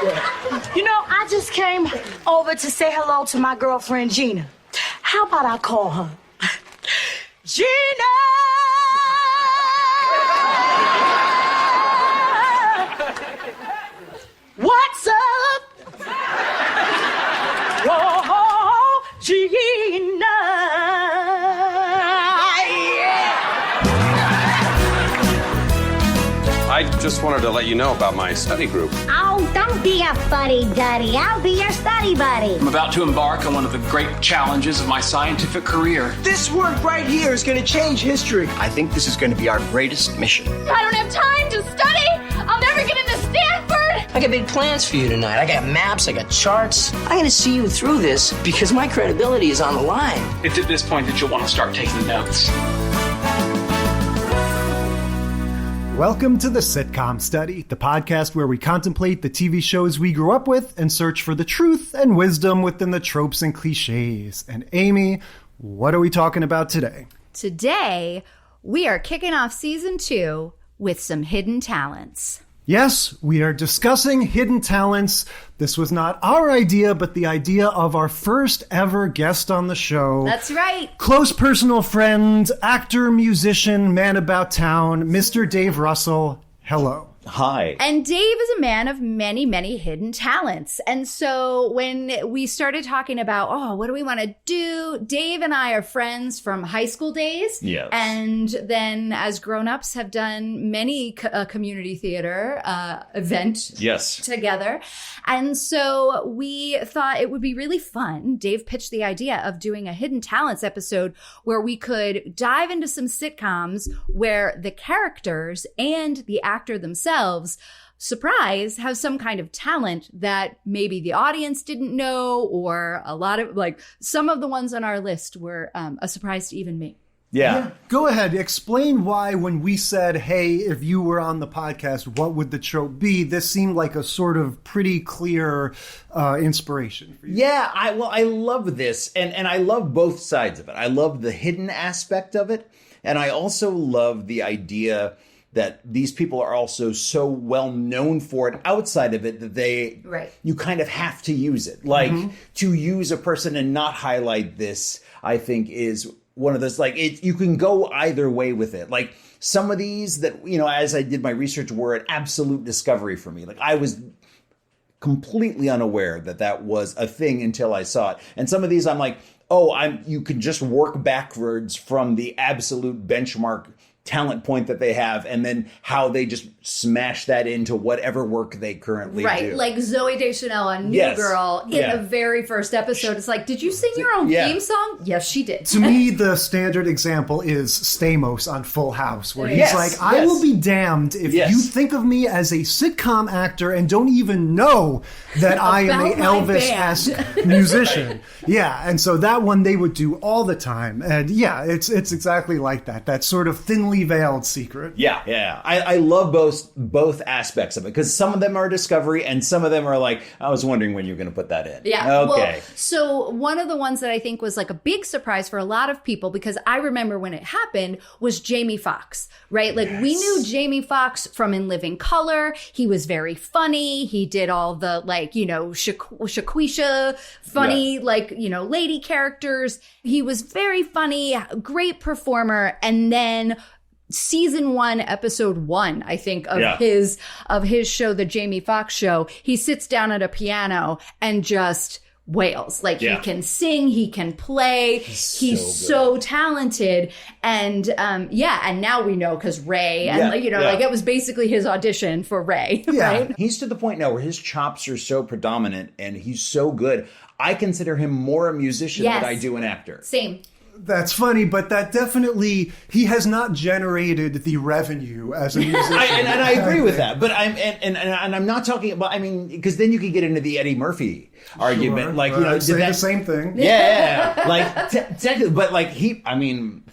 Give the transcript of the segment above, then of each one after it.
You know, I just came over to say hello to my girlfriend, Gina. How about I call her? Gina! What's up? Whoa, Gina! I just wanted to let you know about my study group. Oh, don't be a fuddy-duddy. I'll be your study buddy. I'm about to embark on one of the great challenges of my scientific career. This work right here is going to change history. I think this is going to be our greatest mission. I don't have time to study. I'll never get into Stanford. I got big plans for you tonight. I got maps, I got charts. I'm going to see you through this because my credibility is on the line. It's at this point that you'll want to start taking notes. Welcome to the Sitcom Study, the podcast where we contemplate the TV shows we grew up with and search for the truth and wisdom within the tropes and cliches. And Amy, what are we talking about today? Today, we are kicking off season 2 with some hidden talents. Yes, we are discussing hidden talents. This was not our idea, but the idea of our first ever guest on the show. That's right. Close personal friend, actor, musician, man about town, Mr. Dave Russell. Hello. Hi. And Dave is a man of many, many hidden talents. And so when we started talking about, what do we want to do? Dave and I are friends from high school days. Yes. And then as grown-ups have done many community theater event together. And so we thought it would be really fun. Dave pitched the idea of doing a hidden talents episode where we could dive into some sitcoms where the characters and the actor themselves, surprise, have some kind of talent that maybe the audience didn't know, or a lot of, like, some of the ones on our list were a surprise to even me. Yeah. Go ahead. Explain why when we said, hey, if you were on the podcast, what would the trope be? This seemed like a sort of pretty clear inspiration for you. Yeah, I love this. And I love both sides of it. I love the hidden aspect of it. And I also love the idea that these people are also so well known for it outside of it that you kind of have to use it. Like, to use a person and not highlight this, I think, is one of those, like, you can go either way with it. Like, some of these that, you know, as I did my research, were an absolute discovery for me. Like, I was completely unaware that was a thing until I saw it. And some of these I'm like, you can just work backwards from the absolute benchmark talent point that they have, and then how they just smash that into whatever work they currently do. Right, like Zooey Deschanel on New Girl in the very first episode. It's like, did you sing your own theme song? Yes, she did. To me, the standard example is Stamos on Full House, where he's like, I will be damned if you think of me as a sitcom actor and don't even know that I am a Elvis-esque musician. Yeah, and so that one they would do all the time. And yeah, it's exactly like that. That sort of thinly veiled secret. Yeah. I love both aspects of it, because some of them are discovery and some of them are like, I was wondering when you were going to put that in. Yeah. Okay. Well, so one of the ones that I think was like a big surprise for a lot of people, because I remember when it happened, was Jamie Foxx, right? Like, we knew Jamie Foxx from In Living Color. He was very funny. He did all the, like, you know, Shaquisha funny, like, you know, lady characters. He was very funny, great performer. And then season 1, episode 1, I think, of his show, the Jamie Foxx Show, he sits down at a piano and just wails. Like, he can sing, he can play, he's so talented. And and now we know, because Ray, and like it was basically his audition for Ray. Right? He's to the point now where his chops are so predominant and he's so good. I consider him more a musician than I do an actor. Same. That's funny, but that definitely, he has not generated the revenue as a musician. And I agree with that, but I'm not talking about, I mean, because then you could get into the Eddie Murphy argument, like, you know, say the same thing. Yeah. Like, technically, but like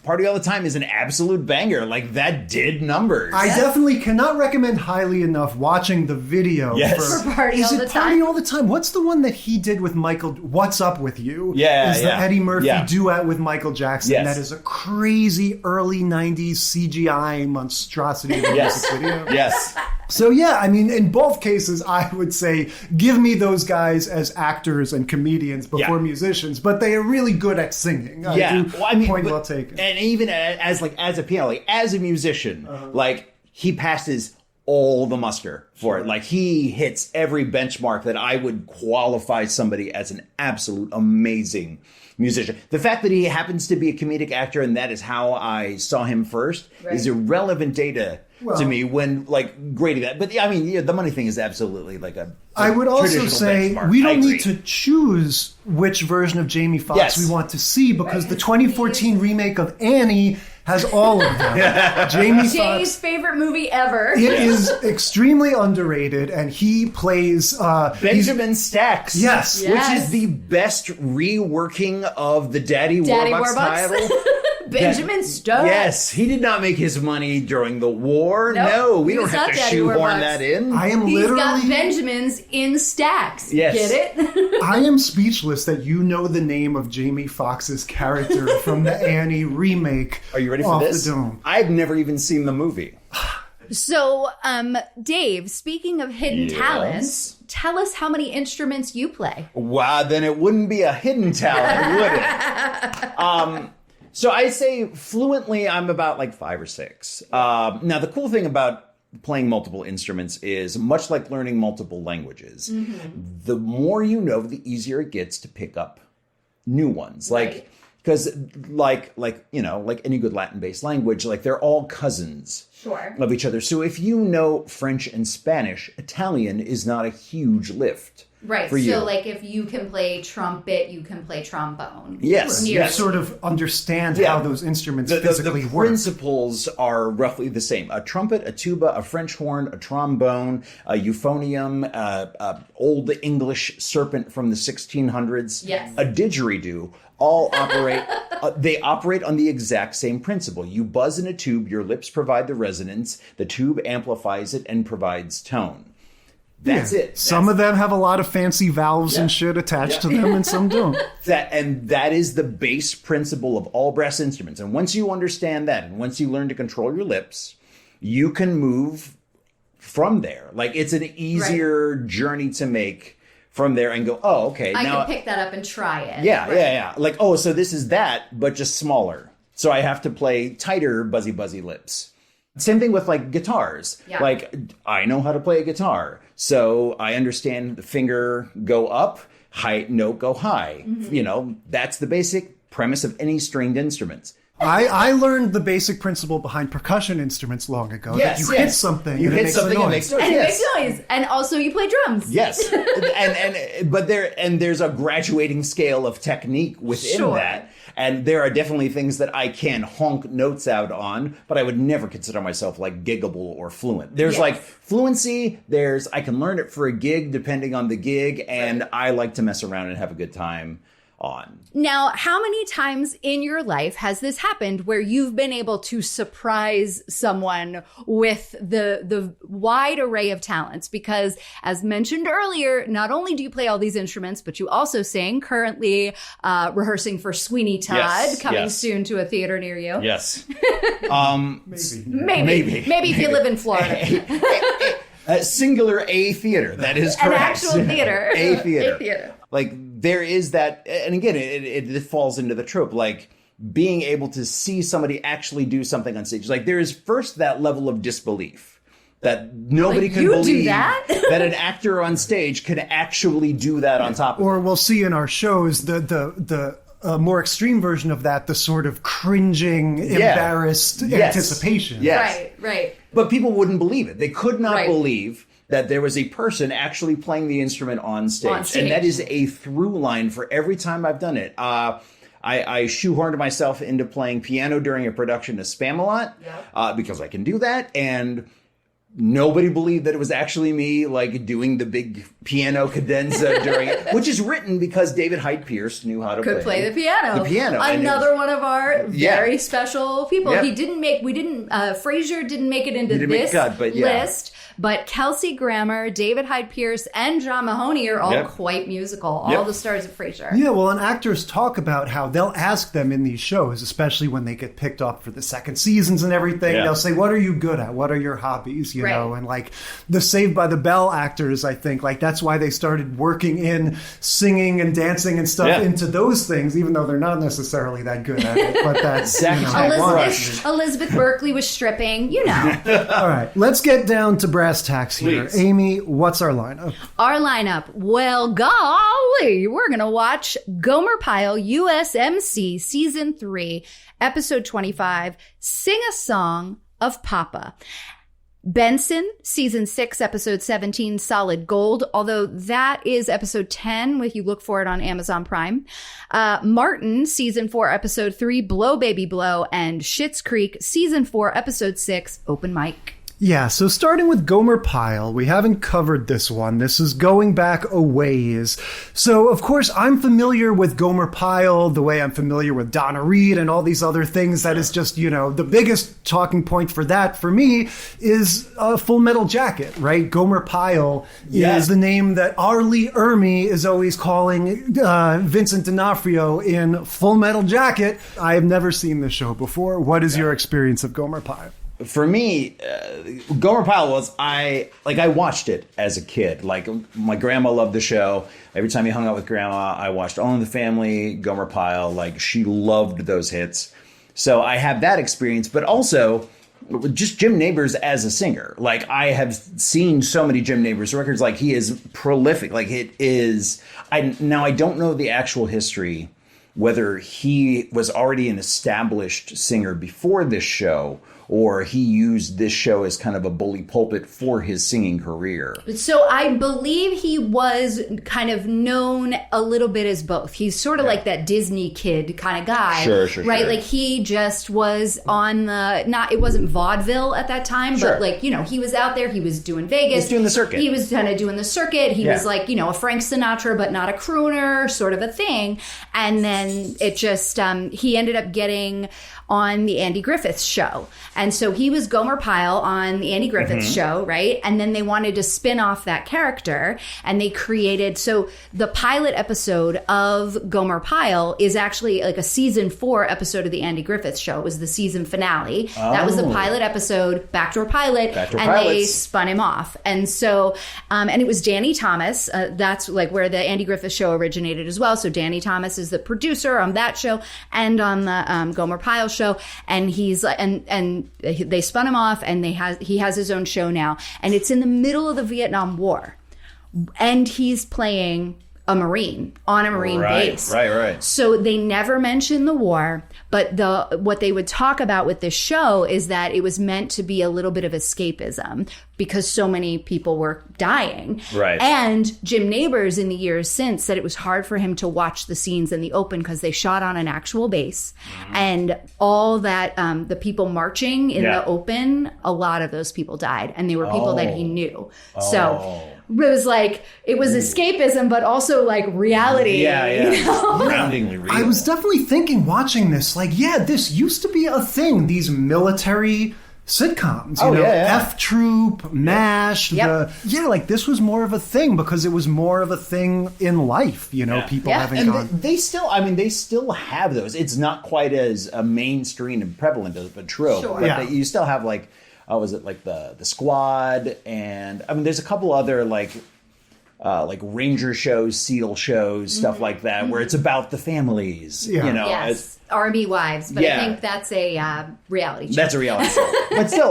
Party All the Time is an absolute banger. Like, that did numbers. I definitely cannot recommend highly enough watching the video for Party All the Time. Party All the Time? What's the one that he did with Michael? What's Up With You? Yeah, is the Eddie Murphy duet with Michael Jackson. Yes. That is a crazy early 90s CGI monstrosity of a music video. Yes. So yeah, I mean, in both cases, I would say give me those guys as actors and comedians before musicians, but they are really good at singing. Point well taken. And even as a piano, like as a musician, like he passes all the muster for it. Like he hits every benchmark that I would qualify somebody as an absolute amazing musician. The fact that he happens to be a comedic actor and that is how I saw him first is irrelevant data to me when grading that. But I mean, the money thing is absolutely I would also say benchmark. we don't need to choose which version of Jamie Foxx we want to see because the 2014 remake of Annie has all of them. Jamie Jay's Foxx, favorite movie ever. It is extremely underrated, and he plays Benjamin Stacks. Yes. Which is the best reworking of the Daddy Warbucks title. Benjamin Stokes. Yes, he did not make his money during the war. Nope. No, we He don't was have not to Daddy shoehorn Warbucks. that in. I am He's literally got Benjamins in stacks. Yes. Get it? I am speechless that you know the name of Jamie Foxx's character from the Annie remake. Are you ready for Off this? The Dome. I've never even seen the movie. So, Dave, speaking of hidden talents, tell us how many instruments you play. Wow, then it wouldn't be a hidden talent, would it? So I say fluently, I'm about 5 or 6. Now, the cool thing about playing multiple instruments is much like learning multiple languages. The more you know, the easier it gets to pick up new ones. Because like any good Latin-based language, they're all cousins of each other. So if you know French and Spanish, Italian is not a huge lift. Right. For you. So, if you can play trumpet, you can play trombone. Yes. You sort of understand how those instruments physically the work. principles are roughly the same. A trumpet, a tuba, a French horn, a trombone, a euphonium, old English serpent from the 1600s, a didgeridoo, all operate, they operate on the exact same principle. You buzz in a tube, your lips provide the resonance, the tube amplifies it and provides tone. That's it. Some of them have a lot of fancy valves and shit attached to them, and some don't. That is the base principle of all brass instruments. And once you understand that, and once you learn to control your lips, you can move from there. It's an easier journey to make from there and go, oh, okay. I now can pick that up and try it. Yeah. So this is that, but just smaller. So I have to play tighter, buzzy lips. Same thing with guitars. Yeah. I know how to play a guitar. So I understand the finger go up, high note go high. That's the basic premise of any stringed instruments. I learned the basic principle behind percussion instruments long ago. That you hit something, you and hit it makes something, a noise. and it makes noise. And it makes noise. And also you play drums. Yes. but there's a graduating scale of technique within that. And there are definitely things that I can honk notes out on, but I would never consider myself giggable or fluent. There's fluency, I can learn it for a gig depending on the gig, and I like to mess around and have a good time on. Now, how many times in your life has this happened where you've been able to surprise someone with the wide array of talents? Because as mentioned earlier, not only do you play all these instruments, but you also sing, currently rehearsing for Sweeney Todd, coming soon to a theater near you. Yes. Maybe if you live in Florida. Singular A theater. That is correct. An actual theater. A theater. A theater. There is that, and again, it falls into the trope, being able to see somebody actually do something on stage. There is first that level of disbelief that nobody can believe that an actor on stage can actually do that on top of it. Or we'll see in our shows the more extreme version of that, the sort of cringing, embarrassed anticipation. Yes. Right. But people wouldn't believe it. They could not believe that there was a person actually playing the instrument on stage. And that is a through line for every time I've done it. I shoehorned myself into playing piano during a production of Spamalot because I can do that. And nobody believed that it was actually me, doing the big piano cadenza during it, which is written because David Hyde Pierce knew how to play the piano. Another one of our very special people. He didn't make, Frasier didn't make it into this list, But Kelsey Grammer, David Hyde Pierce, and John Mahoney are all quite musical. All the stars of Frasier. Yeah, well, and actors talk about how they'll ask them in these shows, especially when they get picked up for the second seasons and everything. They'll say, what are you good at? What are your hobbies? You know, and like the Saved by the Bell actors, I think, like that's why they started working in singing and dancing and stuff into those things, even though they're not necessarily that good at it. But that's Elizabeth Berkley was stripping, you know. All right, let's get down to brass tacks here. Please. Amy, what's our lineup? Our lineup, well, golly, we're going to watch Gomer Pyle, USMC, Season 3, Episode 25, Sing a Song of Papa. Benson, Season 6, Episode 17, Solid Gold, although that is Episode 10, if you look for it on Amazon Prime. Martin, Season 4, Episode 3, Blow Baby Blow, and Schitt's Creek, Season 4, Episode 6, Open Mic. Yeah, so starting with Gomer Pyle, we haven't covered this one. This is going back a ways. So, of course, I'm familiar with Gomer Pyle the way I'm familiar with Donna Reed and all these other things. That is just, you know, the biggest talking point for that, for me, is Full Metal Jacket, right? Gomer Pyle is the name that Arlie Ermey is always calling Vincent D'Onofrio in Full Metal Jacket. I have never seen this show before. What is your experience of Gomer Pyle? For me, Gomer Pyle was, I watched it as a kid. Like, my grandma loved the show. Every time you hung out with grandma, I watched All in the Family, Gomer Pyle. Like, she loved those hits. So I have that experience, but also just Jim Nabors as a singer. Like, I have seen so many Jim Nabors records. Like, he is prolific. Like, it is... Now, I don't know the actual history, whether he was already an established singer before this show, or he used this show as kind of a bully pulpit for his singing career. So I believe he was kind of known a little bit as both. He's sort of like that Disney kid kind of guy. Sure. Right? Like, he just was on the, it wasn't vaudeville at that time, but like, you know, he was out there, he was doing Vegas. He was doing the circuit. He was kind of doing the circuit. He was like, you know, a Frank Sinatra, but not a crooner sort of a thing. And then it just, he ended up getting on the Andy Griffith Show. And so he was Gomer Pyle on the Andy Griffith Show, right? And then they wanted to spin off that character, and they created, so the pilot episode of Gomer Pyle is actually like a Season 4 episode of the Andy Griffith Show. It was the season finale. That was the pilot episode, backdoor pilot, they spun him off. And so, and it was Danny Thomas. That's like where the Andy Griffith Show originated as well. So Danny Thomas is the producer on that show and on the Gomer Pyle show, and he's and they spun him off, and he has his own show now, and it's in the middle of the Vietnam War, and he's playing a Marine on a Marine base. Right. So they never mention the war, but what they would talk about with this show is that it was meant to be a little bit of escapism because so many people were dying. Right. And Jim Nabors in the years since said it was hard for him to watch the scenes in the open because they shot on an actual base. And all that, the people marching in the open, a lot of those people died. And they were people that he knew. So it was like, it was escapism, but also like reality. Yeah. You know? Groundingly real. I was definitely thinking watching this, like, this used to be a thing, these military sitcoms, you know, F Troop, MASH, like this was more of a thing because it was more of a thing in life, you know, people having and gone. They still have those. It's not quite as a mainstream and prevalent as a trope, but you still have like, was it like the Squad, and I mean, there's a couple other like Ranger shows, SEAL shows, stuff like that, where it's about the families, you know. Yes. Army Wives, but I think that's a reality show. That's a reality show. But still,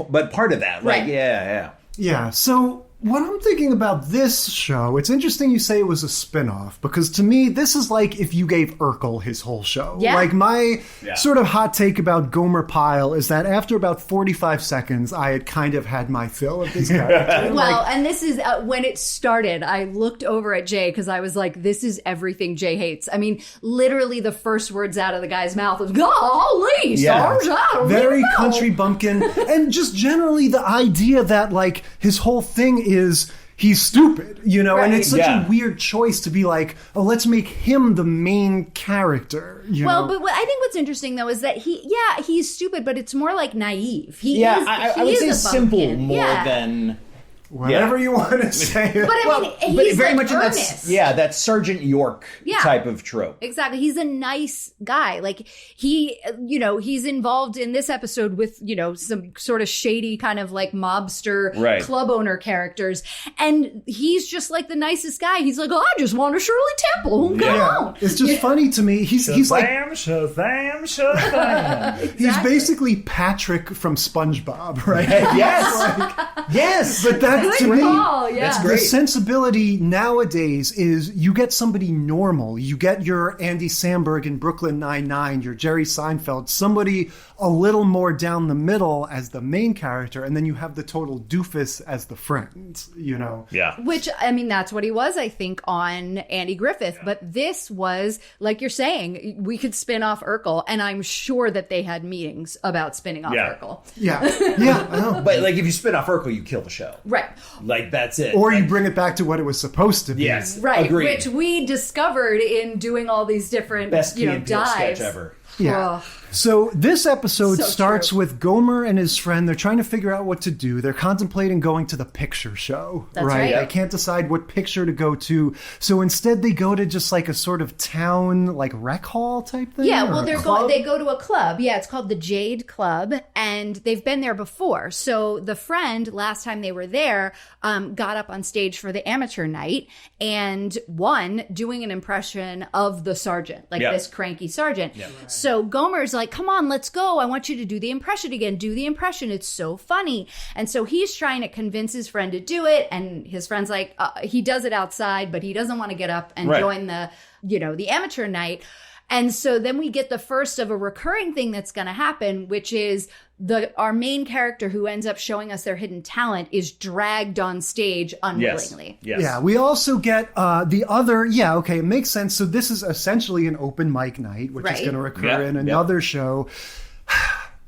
but part of that, right? Yeah. So what I'm thinking about this show, it's interesting you say it was a spin-off, because to me, this is like if you gave Urkel his whole show. Yeah. Like, my sort of hot take about Gomer Pyle is that after about 45 seconds, I had kind of had my fill of this character. Well, and this is, when it started, I looked over at Jay, because I was like, this is everything Jay hates. I mean, literally the first words out of the guy's mouth was, golly, stars out. Very country bumpkin. And just generally the idea that, like, his whole thing is he's stupid, you know, and it's such Yeah. a weird choice to be like, oh, let's make him the main character. You know? But I think what's interesting though is that he's stupid, but it's more like naive. I would is say a simple bumpkin. more Yeah. than. Whatever you want to say. But I mean, he's very like much in earnest. that Sergeant York type of trope. Exactly. He's a nice guy. Like he's involved in this episode with, some sort of shady kind of like mobster club owner characters. And he's just like the nicest guy. He's like, I just want a Shirley Temple. Come on. It's just funny to me. He's like, Shazam. he's basically Patrick from SpongeBob, right? Yes. But that to me, that's great. The sensibility nowadays is you get somebody normal. You get your Andy Samberg in Brooklyn Nine-Nine, your Jerry Seinfeld, somebody a little more down the middle as the main character, and then you have the total doofus as the friend, you know? Yeah. Which, I mean, that's what he was, I think, on Andy Griffith. But this was, like you're saying, we could spin off Urkel, and I'm sure that they had meetings about spinning off Urkel. Yeah. Yeah, I know. But like if you spin off Urkel, you kill the show. Right. Like that's it. Or you bring it back to what it was supposed to be. Yes. Right. Agreed. Which we discovered in doing all these different, Best Key and Peele dives. sketch ever. Yeah. So this episode So starts true. with Gomer and his friend. They're trying to figure out what to do. They're contemplating going to the picture show. That's right. They can't decide what picture to go to. So instead they go to just like a sort of town, like rec hall type thing. Yeah, or well, a they go to a club. Yeah, it's called the Jade Club, and they've been there before. So the friend, last time they were there, got up on stage for the amateur night and won doing an impression of the sergeant, like this cranky sergeant. Yeah. So Gomer's like, come on, let's go. I want you to do the impression again. Do the impression. It's so funny. And so he's trying to convince his friend to do it. And his friend's like, he does it outside, but he doesn't want to get up and join the amateur night. And so then we get the first of a recurring thing that's going to happen, which is our main character who ends up showing us their hidden talent is dragged on stage unwillingly. Yes. Yeah, we also get the other, it makes sense. So this is essentially an open mic night, which is going to recur in another show.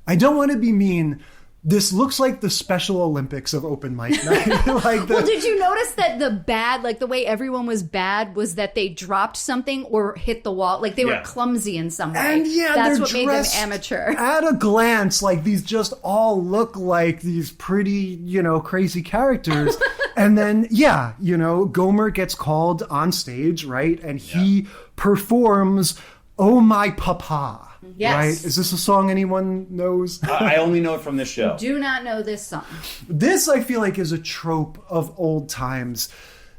I don't want to be mean. This looks like the Special Olympics of open mic night. Well, did you notice that the way everyone was bad was that they dropped something or hit the wall? Like they were clumsy in some way. And that's what made them amateur. At a glance, like these just all look like these pretty, crazy characters. And then, Gomer gets called on stage, right? And he performs Oh My Papa. Yes. Right? Is this a song anyone knows? I only know it from this show. Do not know this song. This, I feel like, is a trope of old times.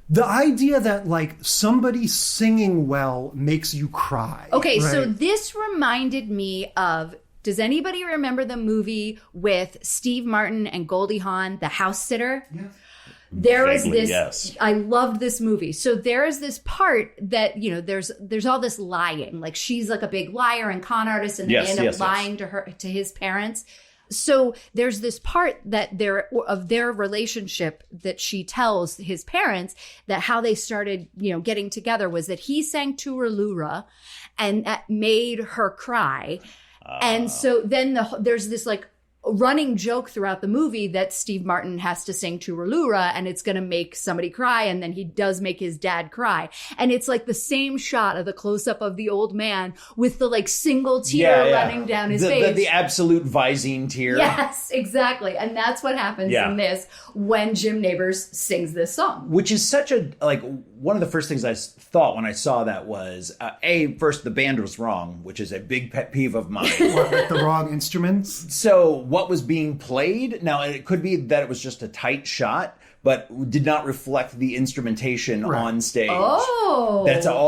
The idea that, like, somebody singing well makes you cry. Okay, right? so this reminded me of, does anybody remember the movie with Steve Martin and Goldie Hawn, The House Sitter? Yes. There is this, I loved this movie. So there is this part that, there's all this lying. Like she's like a big liar and con artist and they end up lying to his parents. So there's this part that of their relationship that she tells his parents that how they started, getting together was that he sang Turalura and that made her cry. And so then there's this like running joke throughout the movie that Steve Martin has to sing Turalura and it's going to make somebody cry. And then he does make his dad cry. And it's like the same shot of the close up of the old man with the like single tear running down his face. The absolute Visine tear. Yes, exactly. And that's what happens in this when Jim Nabors sings this song. Which is such a, like, one of the first things I thought when I saw that was, first, the band was wrong, which is a big pet peeve of mine. With the wrong instruments? So what was being played, now it could be that it was just a tight shot, but did not reflect the instrumentation on stage. Oh.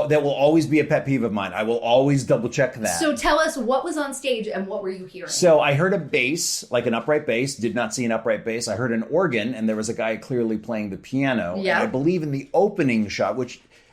That will always be a pet peeve of mine. I will always double check that. So tell us what was on stage and what were you hearing? So I heard a bass, like an upright bass, did not see an upright bass. I heard an organ and there was a guy clearly playing the piano. Yeah. And I believe in the opening shot,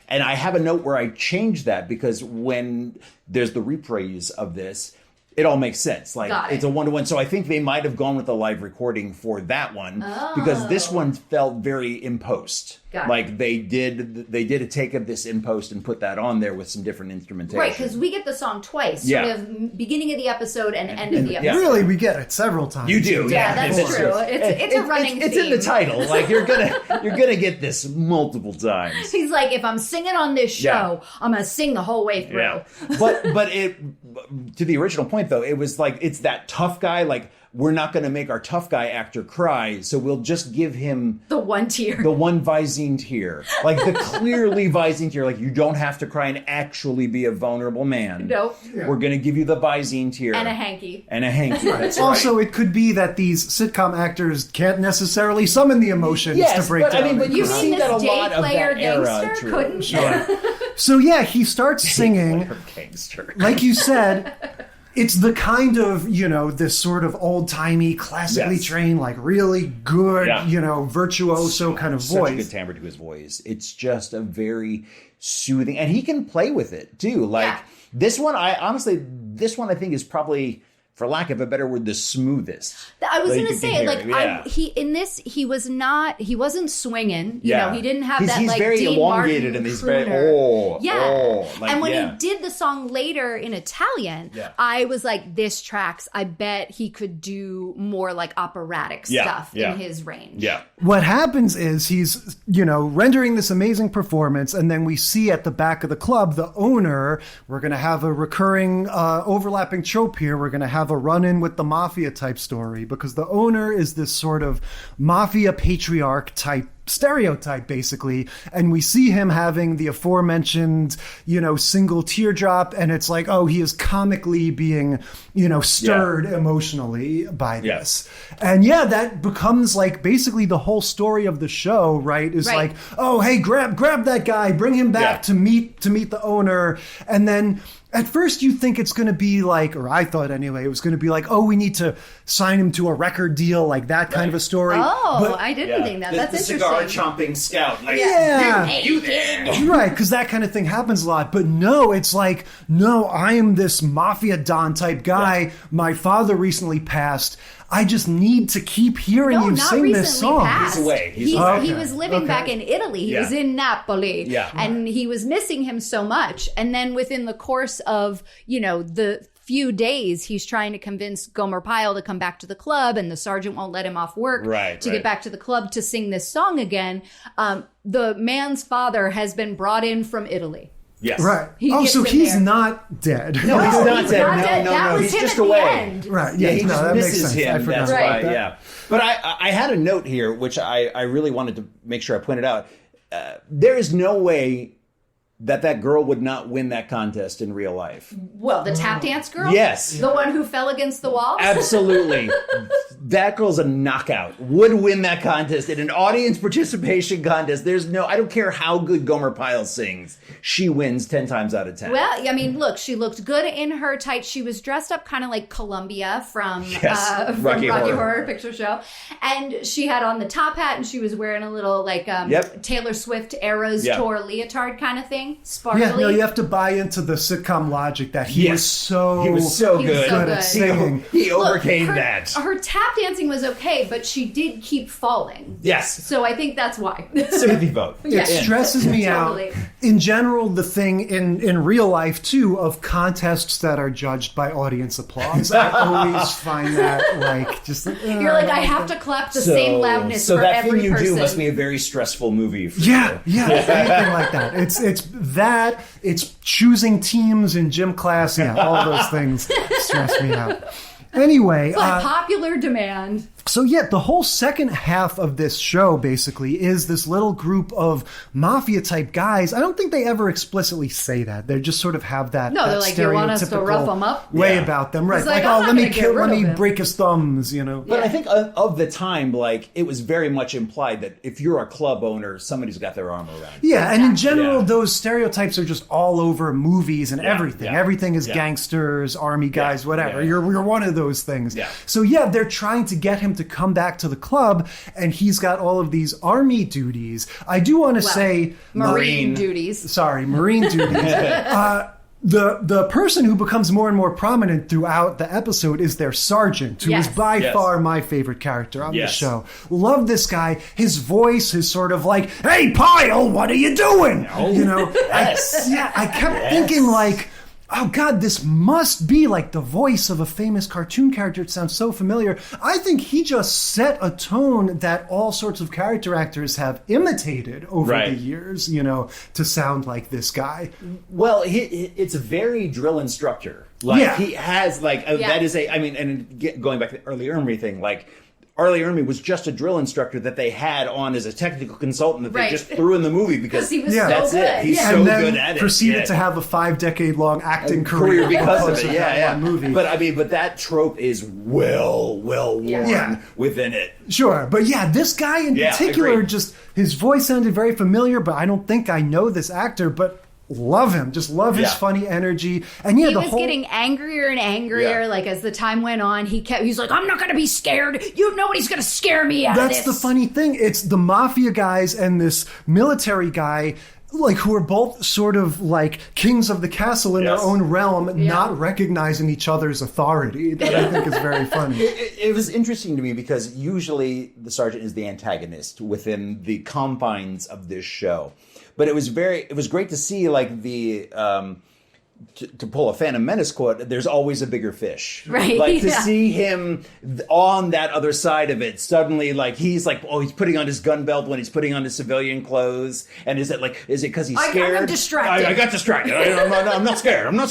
and I have a note where I changed that because when there's the reprise of this, it all makes sense. Like Got it. it's a 1-to-1. So I think they might have gone with the live recording for that one because this one felt very imposed. Got it. Like they did a take of this in post and put that on there with some different instrumentation. Right, because we get the song twice, sort of beginning of the episode and end of the episode. Really, we get it several times. You do, Yeah, that's true. It's a running It's theme. in the title. Like you're gonna get this multiple times. He's like, if I'm singing on this show, I'm gonna sing the whole way through. Yeah. But it, to the original point though, it was like it's that tough guy. Like we're not going to make our tough guy actor cry, so we'll just give him The one tear. the one Visine tear, like the clearly Visine tear. Like you don't have to cry and actually be a vulnerable man. Nope. We're going to give you the Visine tear And a hanky. and a hanky. That's Also, right. it could be that these sitcom actors can't necessarily summon the emotions to break but, down. I mean, but You you mean see that a this lot day of player that era. gangster True. couldn't? Sure. So yeah, he starts singing. Player gangster. Like you said, it's the kind of, this sort of old-timey, classically Yes. trained, like really good, Yeah. virtuoso kind of Such a voice. good timbre to his voice. It's just a very soothing, and he can play with it too. Like this one, I think is probably, for lack of a better word, the smoothest. I was that going you to can say, hear. like, Yeah. he wasn't swinging. You know, he didn't have he's, that, he's like, very Dean elongated Martin and he's crooner. very, like, and when yeah. he did the song later in Italian, Yeah. I was like, this tracks. I bet he could do more, like, operatic Yeah, stuff yeah. in his range. Yeah. What happens is he's, rendering this amazing performance, and then we see at the back of the club, the owner, we're going to have a recurring overlapping trope here. We're going to have a run-in with the mafia type story, because the owner is this sort of mafia patriarch type stereotype, basically, and we see him having the aforementioned single teardrop, and it's like, oh, he is comically being stirred emotionally by this. And that becomes like basically the whole story of the show, right? Is like, oh, hey, grab that guy, bring him back to meet the owner. And then at first you think it's going to be like, or I thought anyway, it was going to be like, oh, we need to sign him to a record deal, like that kind of a story. Oh, But I didn't think that. That's the interesting. cigar chomping scout. Like, you there. right, because that kind of thing happens a lot. But no, it's like, no, I am this mafia don type guy. My father recently passed. I just need to keep hearing you not sing recently this song. passed. He's away. He was living back in Italy. He was in Napoli. Yeah. And he was missing him so much. And then within the course of, the few days, he's trying to convince Gomer Pyle to come back to the club, and the sergeant won't let him off work to get back to the club to sing this song again. The man's father has been brought in from Italy. Yes. Right. Gets So in he's there. not dead. No, he's not dead. That No. was He's him just at the away. end. Right. Yeah, he just that makes misses sense. I him. forgot That's about why. that. Yeah. But I had a note here, which I really wanted to make sure I pointed out. There is no way that girl would not win that contest in real life. Well, the tap dance girl? Yes. The one who fell against the wall? Absolutely. That girl's a knockout. Would win that contest in an audience participation contest. I don't care how good Gomer Pyle sings. She wins 10 times out of 10. Well, I mean, look, she looked good in her tights. She was dressed up kind of like Columbia from Rocky Horror Picture Show. And she had on the top hat, and she was wearing a little like Taylor Swift Eras Tour leotard kind of thing. Sparkly. Yeah, no, you have to buy into the sitcom logic that he was so good at singing. He overcame Look, that. Her tap dancing was okay, but she did keep falling. Yes. So I think that's why. Sympathy vote. It stresses me Totally. out. In general, the thing in real life, too, of contests that are judged by audience applause, I always find that, like, just... You're like, I have to clap the same loudness for that every thing you person. do must be a very stressful movie for Yeah, you. anything like that. It's choosing teams in gym class. Yeah, all those things stress me out. Anyway, But popular demand. so the whole second half of this show basically is this little group of mafia type guys. I don't think they ever explicitly say that. They just sort of have that. No, that they're like, you want us to stereotypical rough them up? way about them, right? It's like, oh, I'm not let me gonna get rid let me of him. break his thumbs, But I think of the time, like, it was very much implied that if you're a club owner, somebody's got their arm around you. Yeah, and in general, those stereotypes are just all over movies and everything. yeah. Everything is gangsters, army guys, whatever. yeah. You're one of those things. Yeah. So they're trying to get him to come back to the club, and he's got all of these army duties. I do want to say Marine duties. Sorry, Marine duties. The person who becomes more and more prominent throughout the episode is their sergeant, who is by far my favorite character on the show. Love this guy. His voice is sort of like, "Hey, Pyle, what are you doing?" You know, I kept thinking like, oh God, this must be like the voice of a famous cartoon character. It sounds so familiar. I think he just set a tone that all sorts of character actors have imitated over the years, you know, to sound like this guy. Well, it's a very drill instructor. Like he has like, that is a, I mean, and going back to the early Ermy thing, like, Arlie Ermy was just a drill instructor that they had on as a technical consultant that they just threw in the movie because he was so good. It. He's so good at it. Proceeded to have a 5-decade-long acting career because of it. Movie. But I mean, that trope is well worn within it. Sure, but this guy in particular, just his voice sounded very familiar. But I don't think I know this actor, but. Love him. Just love his funny energy. And he was getting angrier and angrier. Like as the time went on, he's like, "I'm not going to be scared. Nobody's going to scare me out of this." That's the funny thing. It's the mafia guys and this military guy, like, who are both sort of like kings of the castle in their own realm, not recognizing each other's authority. That I think is very funny. It was interesting to me because usually the sergeant is the antagonist within the confines of this show. But it was great to see, like, the to pull a Phantom Menace quote, there's always a bigger fish. Right. Like, to see him on that other side of it, suddenly, like, he's putting on his gun belt when he's putting on his civilian clothes. And is it because he's scared? I'm distracted. I got distracted. I'm not scared. I'm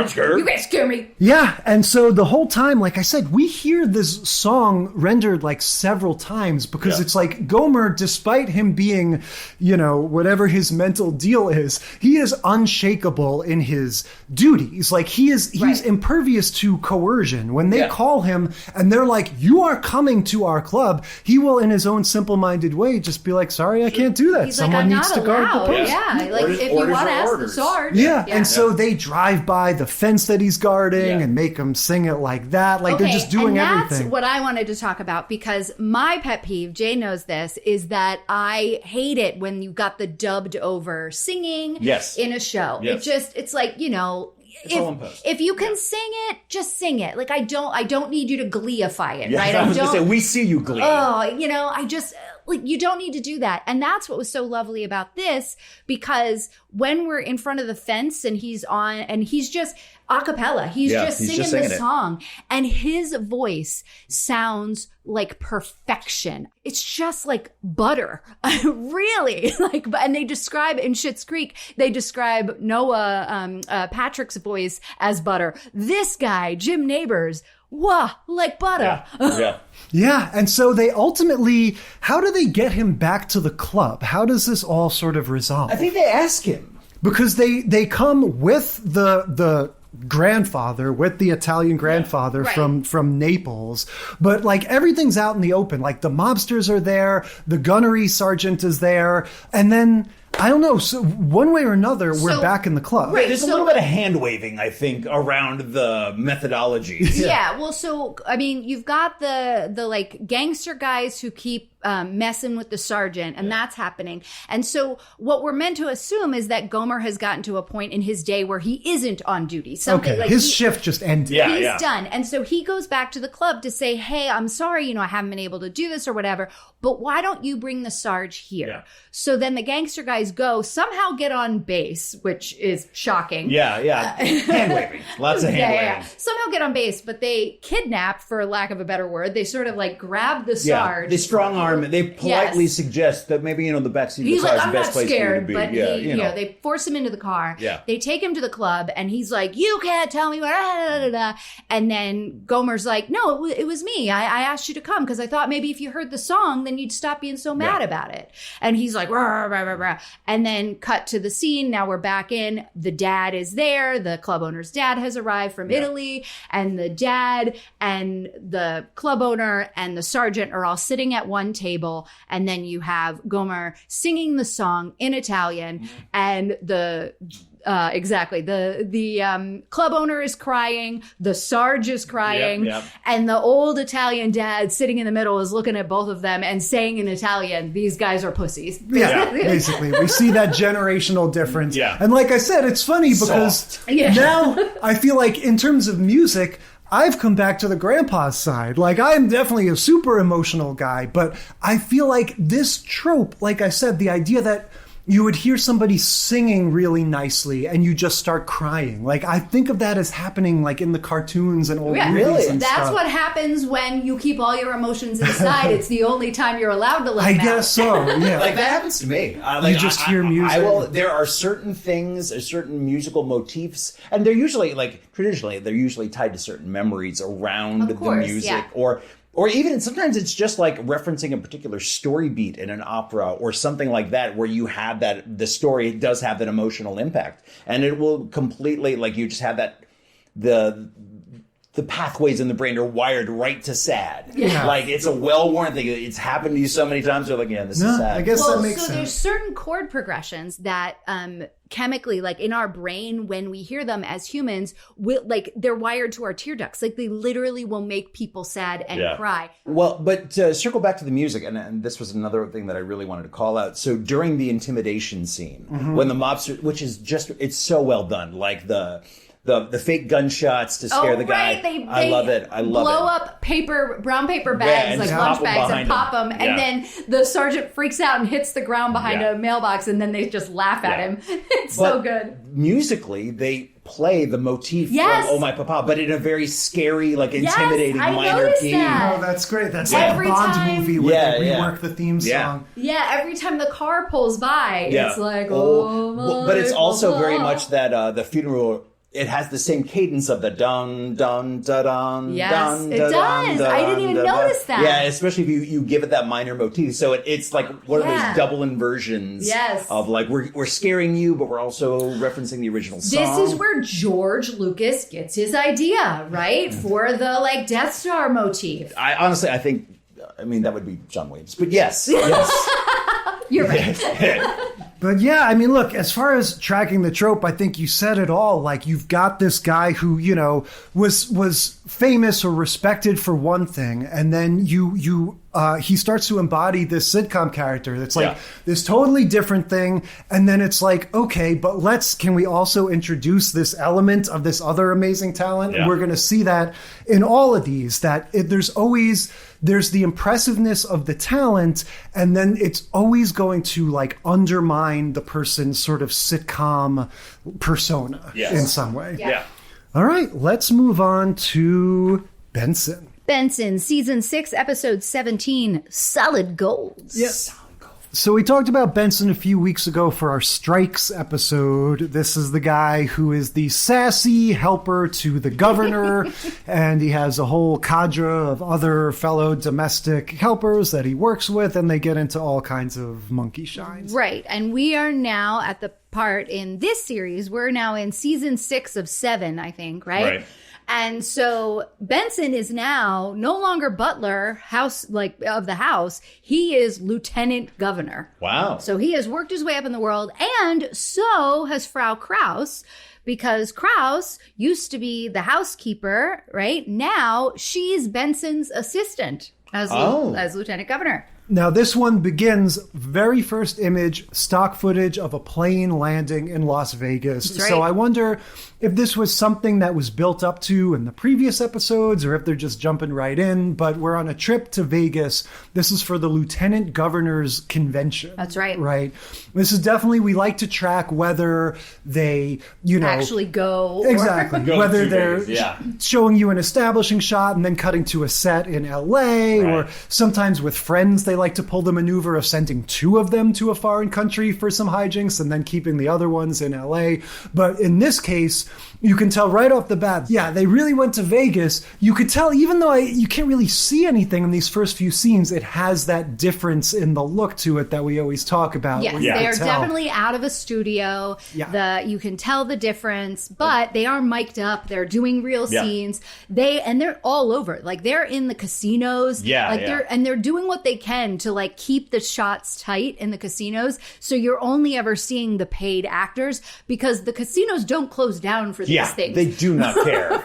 scared. You can't scare me. Yeah, and so the whole time, like I said, we hear this song rendered like several times because it's like Gomer, despite him being, you know, whatever his mental deal is, he is unshakable in his duties. Like he's impervious to coercion. When they call him and they're like, "You are coming to our club," he will, in his own simple-minded way, just be like, "Sorry, I can't do that. He's Someone like, needs to guard the post." Yeah, like if you want to ask the sergeant. Yeah, and so they drive by the fence that he's guarding and make him sing it like that. Like they're just doing everything. That's what I wanted to talk about because my pet peeve, Jay knows this, is that I hate it when you got the dubbed over singing in a show. It's like, you know, if you can sing it, just sing it. Like I don't need you to gleeify it, right? I was going to say, we see you glee. Oh, you know, you don't need to do that. And that's what was so lovely about this, because when we're in front of the fence and he's just a cappella, he's just singing the song, and his voice sounds like perfection. It's just like butter, really. And they describe in Schitt's Creek, they describe Noah Patrick's voice as butter. This guy, Jim Neighbors, like butter. Yeah, and so they ultimately, how do they get him back to the club? How does this all sort of resolve? I think they ask him. Because they come with the grandfather, with the Italian grandfather from Naples, but like everything's out in the open. Like the mobsters are there, the gunnery sergeant is there, and then I don't know. So one way or another, we're back in the club. Right. There's a little bit of hand waving, I think, around the methodology. Yeah. Well, so I mean, you've got the like gangster guys who keep messing with the sergeant, and that's happening. And so what we're meant to assume is that Gomer has gotten to a point in his day where he isn't on duty. His shift just ended. He's done. And so he goes back to the club to say, "Hey, I'm sorry, I haven't been able to do this or whatever, but why don't you bring the Sarge here?" Yeah. So then the gangster guys go, somehow get on base, which is shocking. Hand waving. Lots of hand waving. Somehow get on base, but they kidnap, for lack of a better word. They sort of like grab the Sarge. They strong arm it. They politely suggest that maybe, the backseat of the car is the best place for you to be. But they force him into the car. Yeah. They take him to the club, and he's like, "You can't tell me what," and then Gomer's like, "No, it was me. I asked you to come because I thought maybe if you heard the song, then you'd stop being so mad about it." And he's like, rah, rah, rah, rah. And then cut to the scene. Now we're back in. The dad is there. The club owner's dad has arrived from Italy, and the dad and the club owner and the sergeant are all sitting at one table, and then you have Gomer singing the song in Italian, and the club owner is crying, the Sarge is crying, and the old Italian dad sitting in the middle is looking at both of them and saying in Italian, these guys are pussies. Yeah, basically. We see that generational difference. Yeah. And like I said, it's funny because now I feel like in terms of music, I've come back to the grandpa's side. Like, I'm definitely a super emotional guy, but I feel like this trope, like I said, the idea that you would hear somebody singing really nicely and you just start crying. Like, I think of that as happening like in the cartoons and old movies and That's stuff. what happens when you keep all your emotions inside. It's the only time you're allowed to let them out. I guess so, yeah. Like, that happens to me. You just hear music. There are certain things, certain musical motifs, and they're usually, like, traditionally, they're usually tied to certain memories around the music. Or even sometimes it's just like referencing a particular story beat in an opera or something like that, where you have that, the story does have that emotional impact. And it will completely, like, you just have that, the pathways in the brain are wired right to sad. Yeah. Like, it's a well-worn thing. It's happened to you so many times, you're like, yeah, this is sad. I guess that makes sense. There's certain chord progressions that chemically, like in our brain, when we hear them as humans, they're wired to our tear ducts. Like, they literally will make people sad and cry. Well, but to circle back to the music, and this was another thing that I really wanted to call out. So during the intimidation scene, when the mobster, which is just, it's so well done, like the fake gunshots to scare the guy. They I love it. I love it. Blow up brown paper bags, like lunch bags, and pop them. And then the sergeant freaks out and hits the ground behind a mailbox, and then they just laugh at him. It's so good. Musically, they play the motif from Oh My Papa, but in a very scary, like, intimidating minor key. Oh, that's great. That's like a Bond movie where they rework the theme song. Yeah, every time the car pulls by, it's like, but it's also very much that the funeral. It has the same cadence of the dun dun da dun. Yes, dun, it does. I didn't even notice that. Yeah, especially if you give it that minor motif. So it's like one of those double inversions. Yes. Of like we're scaring you, but we're also referencing the original song. This is where George Lucas gets his idea, right? For the like Death Star motif. I think that would be John Williams. But yes. You're right. But yeah, I mean, look, as far as tracking the trope, I think you said it all. Like, you've got this guy who, was famous or respected for one thing, and then he starts to embody this sitcom character that's like this totally different thing, and then it's like, okay, but can we also introduce this element of this other amazing talent? And we're going to see that in all of these, that there's the impressiveness of the talent, and then it's always going to like undermine the person's sort of sitcom persona in some way. Yeah. All right, let's move on to Benson. Benson, season 6, episode 17, Solid Gold. Yes. So we talked about Benson a few weeks ago for our Strikes episode. This is the guy who is the sassy helper to the governor, and he has a whole cadre of other fellow domestic helpers that he works with, and they get into all kinds of monkey shines. Right, and we are now at the part in this series, we're now in season 6 of 7, I think, right? And so Benson is now no longer butler of the house. He is lieutenant governor. Wow. So he has worked his way up in the world, and so has Frau Kraus, because Kraus used to be the housekeeper, right? Now she's Benson's assistant as lieutenant governor. Now, this one begins, very first image, stock footage of a plane landing in Las Vegas. That's right. So I wonder if this was something that was built up to in the previous episodes, or if they're just jumping right in. But we're on a trip to Vegas. This is for the Lieutenant Governor's Convention. That's right. Right. This is definitely, we like to track whether they, actually go. Exactly. Whether they're showing you an establishing shot and then cutting to a set in LA, or sometimes with friends, they like to pull the maneuver of sending 2 of them to a foreign country for some hijinks and then keeping the other ones in LA. But in this case, you can tell right off the bat, they really went to Vegas. You could tell, even though you can't really see anything in these first few scenes, it has that difference in the look to it that we always talk about. Yes, they're definitely out of a studio. You can tell the difference, but they are mic'd up. They're doing real scenes. They're all over. Like, they're in the casinos. They're doing what they can again, to like keep the shots tight in the casinos. So you're only ever seeing the paid actors because the casinos don't close down for these things. They do not care.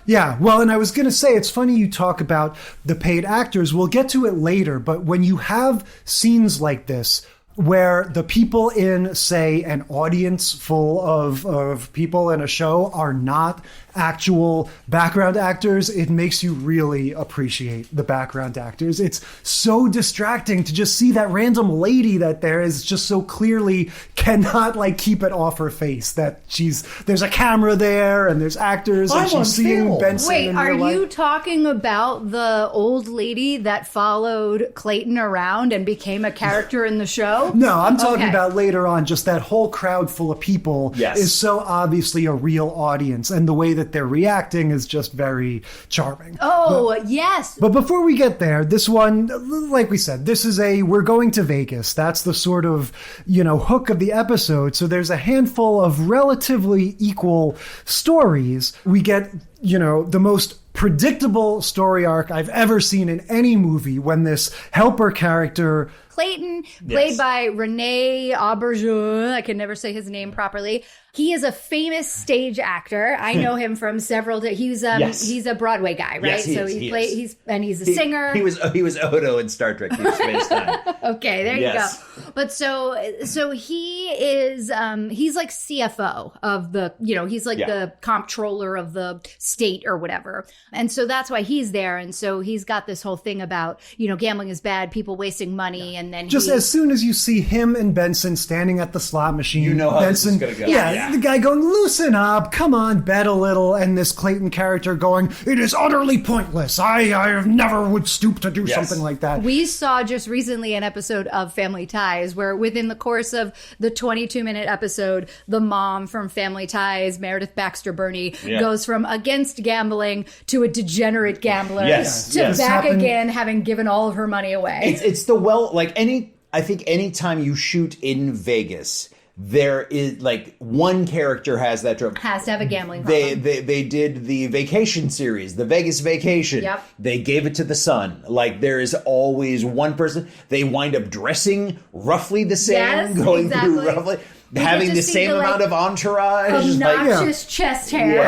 Yeah, well, and I was going to say, it's funny you talk about the paid actors. We'll get to it later, but when you have scenes like this, where the people in, say, an audience full of people in a show are not actual background actors, it makes you really appreciate the background actors. It's so distracting to just see that random lady that there is just so clearly cannot like keep it off her face that there's a camera there and there's actors and she's seeing Benson. Wait, in are real you life. talking about the old lady that followed Clayton around and became a character in the show? No, I'm talking about later on, just that whole crowd full of people is so obviously a real audience, and the way that they're reacting is just very charming. Yes. But before we get there, this one, like we said, this is we're going to Vegas. That's the sort of, hook of the episode. So there's a handful of relatively equal stories. We get, the most predictable story arc I've ever seen in any movie when this helper character Clayton, played by Rene Auberjonois. I can never say his name properly. He is a famous stage actor. I know him from several. He's a Broadway guy, right? Yes, he's a singer. He was Odo in Star Trek Deep Space Nine. Okay, there you go. But so he is he's like CFO of the he's like the comptroller of the state or whatever, and so that's why he's there. And so he's got this whole thing about gambling is bad, people wasting money, and then just as soon as you see him and Benson standing at the slot machine, you know how Benson, this is going to go. The guy going, loosen up, come on, bet a little, and this Clayton character going, it is utterly pointless. I never would stoop to do something like that. We saw just recently an episode of Family Ties where within the course of the 22-minute episode, the mom from Family Ties, Meredith Baxter Burney, goes from against gambling to a degenerate gambler to back again, having given all of her money away. It's I think anytime you shoot in Vegas, there is one character has that trope. Has to have a gambling problem. They did the vacation series, the Vegas Vacation. Yep. They gave it to the son. There is always one person. They wind up dressing roughly the same, through roughly. Having the same amount of entourage. Obnoxious chest hair.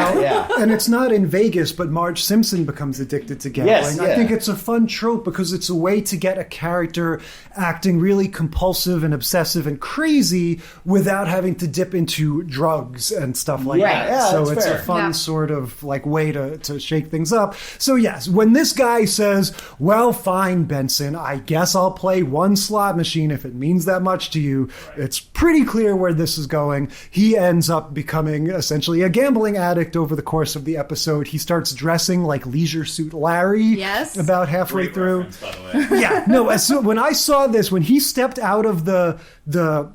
And it's not in Vegas, but Marge Simpson becomes addicted to gambling. Yes, I think it's a fun trope because it's a way to get a character acting really compulsive and obsessive and crazy without having to dip into drugs and stuff like that. Yeah, so it's fair. a fun sort of way to shake things up. So yes, when this guy says, well, fine, Benson, I guess I'll play one slot machine if it means that much to you, it's pretty clear where this is going. He ends up becoming essentially a gambling addict over the course of the episode. He starts dressing like Leisure Suit Larry about halfway through. When I saw this, when he stepped out of the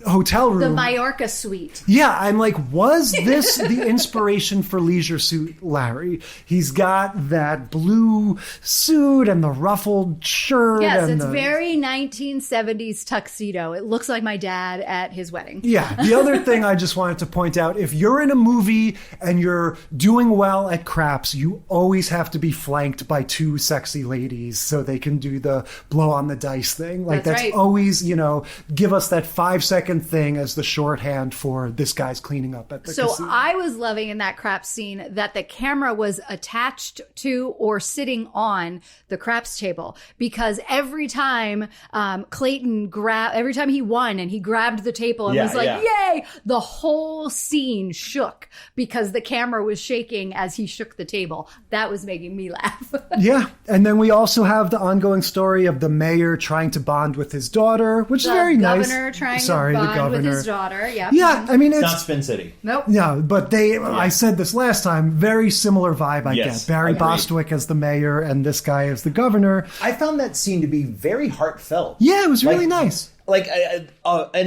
hotel room, the Majorca suite. Yeah, I'm like, was this the inspiration for Leisure Suit Larry? He's got that blue suit and the ruffled shirt. Yes, it's very 1970s tuxedo. It looks like my dad at his wedding. Yeah. The other thing I just wanted to point out, if you're in a movie and you're doing well at craps, you always have to be flanked by two sexy ladies so they can do the blow on the dice thing. That's right. Always, give us that 5-second thing as the shorthand for this guy's cleaning up at the casino. So I was loving in that craps scene that the camera was attached to or sitting on the craps table, because every time every time he won and he grabbed the table and was like, yay, the whole scene shook because the camera was shaking as he shook the table. That was making me laugh. Yeah. And then we also have the ongoing story of the mayor trying to bond with his daughter, which is very nice. The governor trying to bond with his daughter. Yeah. Yeah. I mean, it's not Spin City. Nope. Yeah. But I said this last time, very similar vibe I get. Barry Bostwick as the mayor and this guy as the governor. I found that scene to be very heartfelt. Yeah, it was really nice. And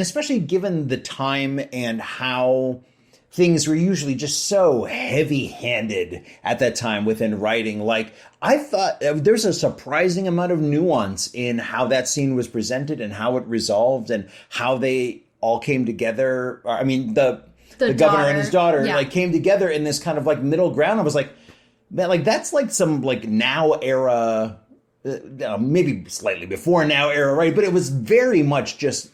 especially given the time and how things were usually just so heavy-handed at that time within writing. I thought there's a surprising amount of nuance in how that scene was presented and how it resolved and how they all came together. I mean, the governor and his daughter came together in this kind of middle ground. I was like, man, that's some now era maybe slightly before now era, right? But it was very much just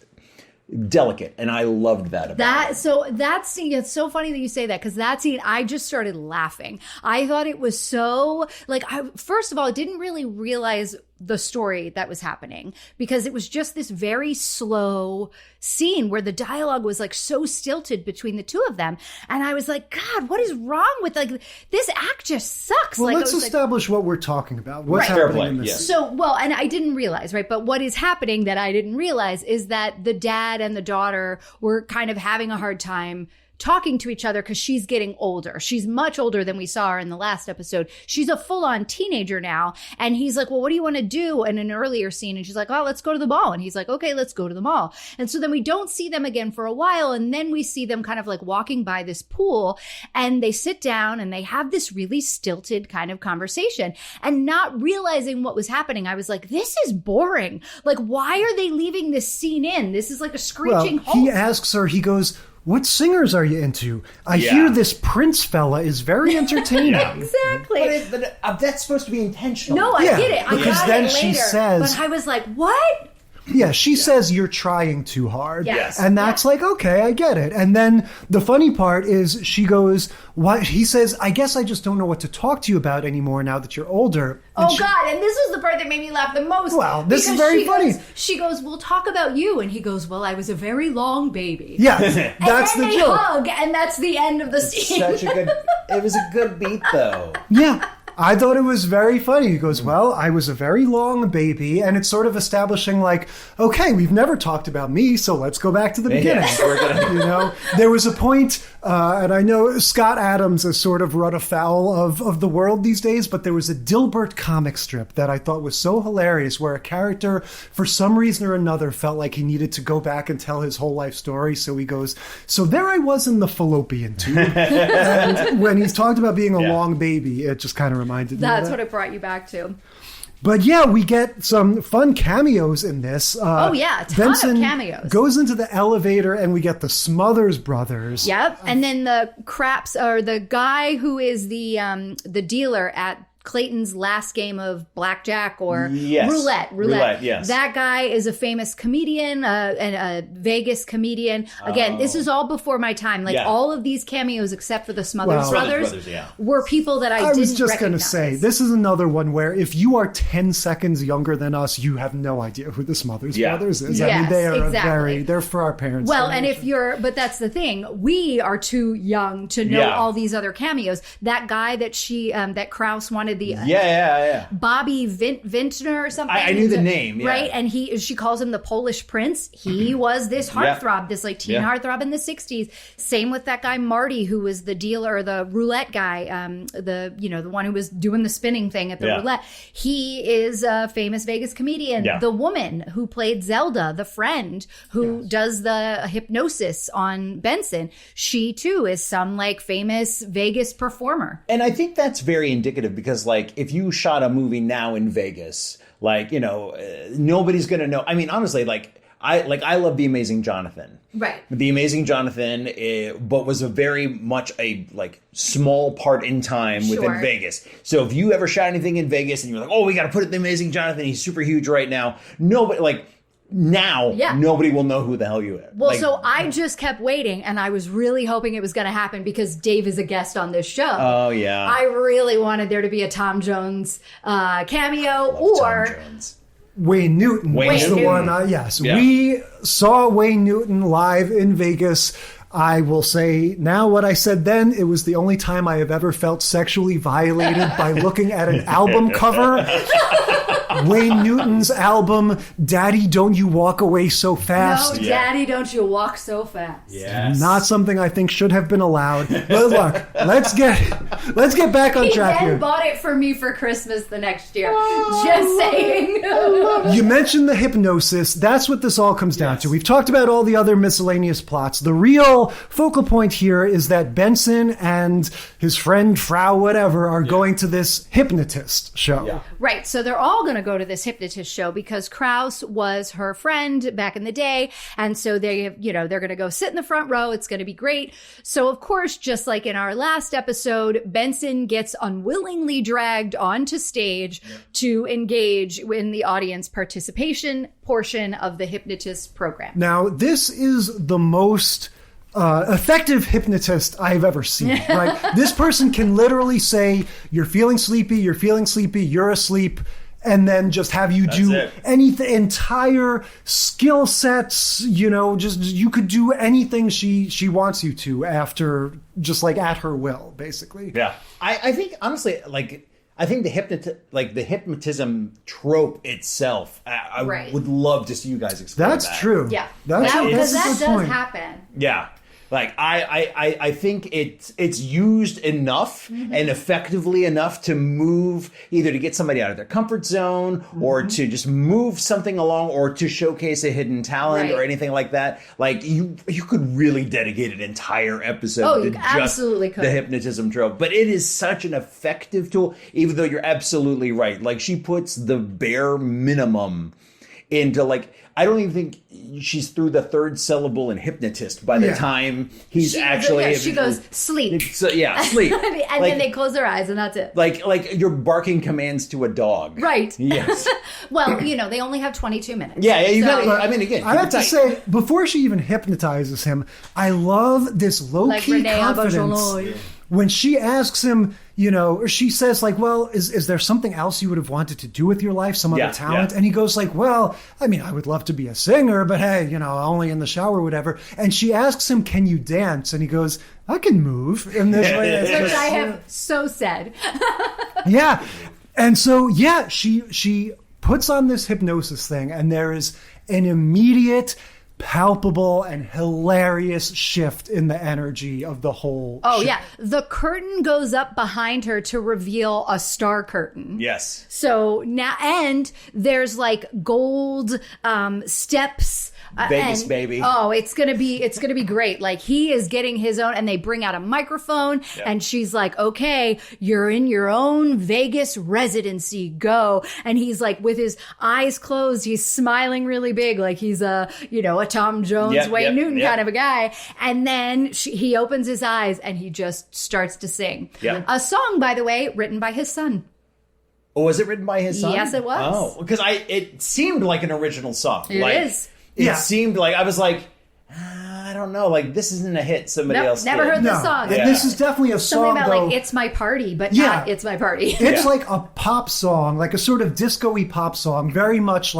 delicate, and I loved that about it. So that scene, it's so funny that you say that, because that scene, I just started laughing. I thought it was so, like, first of all, I didn't really realize the story that was happening, because it was just this very slow scene where the dialogue was like so stilted between the two of them, and I was like, God, what is wrong with, like, this act just sucks. Well, like, let's establish what we're talking about. What's Right. happening in this? Yes. So, well, and I didn't realize, right? But what is happening that I didn't realize is that the dad and the daughter were kind of having a hard time talking to each other because she's getting older. She's much older than we saw her in the last episode. She's a full-on teenager now. And he's like, well, what do you want to do? In an earlier scene, and she's like, oh, let's go to the mall. And he's like, okay, let's go to the mall. And so then we don't see them again for a while. And then we see them kind of like walking by this pool, and they sit down and they have this really stilted kind of conversation. And not realizing what was happening, I was like, this is boring. Like, why are they leaving this scene in? This is like a screeching halt. He asks her, he goes, what singers are you into? I hear this Prince fella is very entertaining. Exactly. But that's supposed to be intentional. No, I get it. I because got then it she later. says, but I was like, what? Yeah, she says you're trying too hard. Yes. And that's like, okay, I get it. And then the funny part is she goes, what? He says, I guess I just don't know what to talk to you about anymore now that you're older. And God, and this was the part that made me laugh the most. Well, this is because very funny. She goes, we'll talk about you. And he goes, well, I was a very long baby. Yeah, and that's then the they joke. hug, and that's the end of the scene. It was a good beat, though. Yeah. I thought it was very funny. He goes, well, I was a very long baby, and it's sort of establishing like, okay, we've never talked about me, so let's go back to the beginning. You know, there was a point, and I know Scott Adams has sort of run afoul of the world these days, but there was a Dilbert comic strip that I thought was so hilarious, where a character, for some reason or another, felt like he needed to go back and tell his whole life story. So he goes, so there I was in the fallopian tube. And when he's talked about being a long baby, it just kind of reminded me That's of that. what it brought you back to. But yeah, we get some fun cameos in this. A ton Benson of cameos. Goes into the elevator, and we get the Smothers Brothers. Yep. And then the Craps, or the guy who is the dealer at Clayton's last game of blackjack or roulette. Yes. That guy is a famous comedian, and a Vegas comedian. Again, this is all before my time. Like all of these cameos, except for the Smothers Brothers, were people that I didn't was just going to recognize. say, this is another one where if you are 10 seconds younger than us, you have no idea who the Smothers Brothers is. I mean, they are they're for our parents. Well, and but that's the thing. We are too young to know all these other cameos. That guy that that Krause wanted Bobby Vintner or something. I knew the name, right? And she calls him the Polish Prince. He was this heartthrob, this like teen heartthrob in the 60s. Same with that guy Marty, who was the dealer, the roulette guy, the one who was doing the spinning thing at the roulette. He is a famous Vegas comedian. The woman who played Zelda, the friend who does the hypnosis on Benson, she too is some like famous Vegas performer. And I think that's very indicative, because like if you shot a movie now in Vegas, like, you know, nobody's going to know. I mean, honestly, I love The Amazing Jonathan. Right. The Amazing Jonathan, but was a very much a like small part in time within Vegas. So if you ever shot anything in Vegas and you're like, oh, we got to put it in The Amazing Jonathan, he's super huge right now. Nobody nobody will know who the hell you are. Well, so I just kept waiting, and I was really hoping it was going to happen because Dave is a guest on this show. Oh, yeah. I really wanted there to be a Tom Jones cameo Tom Jones. Wayne Newton was the one. We saw Wayne Newton live in Vegas. I will say now what I said then. It was the only time I have ever felt sexually violated by looking at an album cover. Wayne Newton's album, Daddy, Don't You Walk Away So Fast. No, Daddy, Don't You Walk So Fast. Yes. Not something I think should have been allowed. But look, let's get back on track here. He then bought it for me for Christmas the next year. Just saying. You mentioned the hypnosis. That's what this all comes down to. We've talked about all the other miscellaneous plots. The real real focal point here is that Benson and his friend Frau whatever are going to this hypnotist show. Yeah. Right. So they're all going to go to this hypnotist show because Krause was her friend back in the day. And so they're going to go sit in the front row. It's going to be great. So of course, just like in our last episode, Benson gets unwillingly dragged onto stage to engage in the audience participation portion of the hypnotist program. Now, this is the most effective hypnotist I've ever seen, right? This person can literally say, you're feeling sleepy, you're asleep, and then just have you do anything, entire skill sets, just you could do anything she wants you to after, just like at her will, basically. Yeah. I think, honestly, I think the hypnotism trope itself, I would love to see you guys explore that. That's true. Yeah. That's that a does good point. happen. Yeah. I think it's used enough and effectively enough to move, either to get somebody out of their comfort zone or to just move something along or to showcase a hidden talent or anything like that. Like you could really dedicate an entire episode to just the hypnotism trope. But it is such an effective tool, even though you're absolutely right. Like she puts the bare minimum into I don't even think she's through the third syllable in hypnotist by the time she goes sleep. So, sleep. And then they close their eyes and that's it. Like you're barking commands to a dog. Right. Yes. Well, they only have 22 minutes. Yeah, you got it. I mean, again, I have to say, before she even hypnotizes him, I love this low-key confidence. When she asks him, or she says well, is there something else you would have wanted to do with your life, some other talent? Yeah. And he goes well, I mean, I would love to be a singer, but hey, only in the shower, whatever. And she asks him, can you dance? And he goes, I can move in this way. Which I have so said. Yeah. And so, she puts on this hypnosis thing and there is an immediate, palpable and hilarious shift in the energy of the whole show. Yeah. The curtain goes up behind her to reveal a star curtain. Yes. So now, and there's gold steps. Vegas, baby. Oh, it's gonna be great. He is getting his own, and they bring out a microphone, and she's like, "Okay, you're in your own Vegas residency. Go." And he's with his eyes closed, he's smiling really big, like he's a Tom Jones, Wayne Newton kind of a guy. And then he opens his eyes, and he just starts to sing a song, by the way, written by his son. Oh, was it written by his son? Yes, it was. Oh, because it seemed like an original song. It is. It seemed like, I was I don't know, this isn't a hit somebody else never did. heard this song. Yeah. This is definitely a song, something about though, It's My Party, but not It's My Party. It's like a pop song, like a sort of disco-y pop song, very much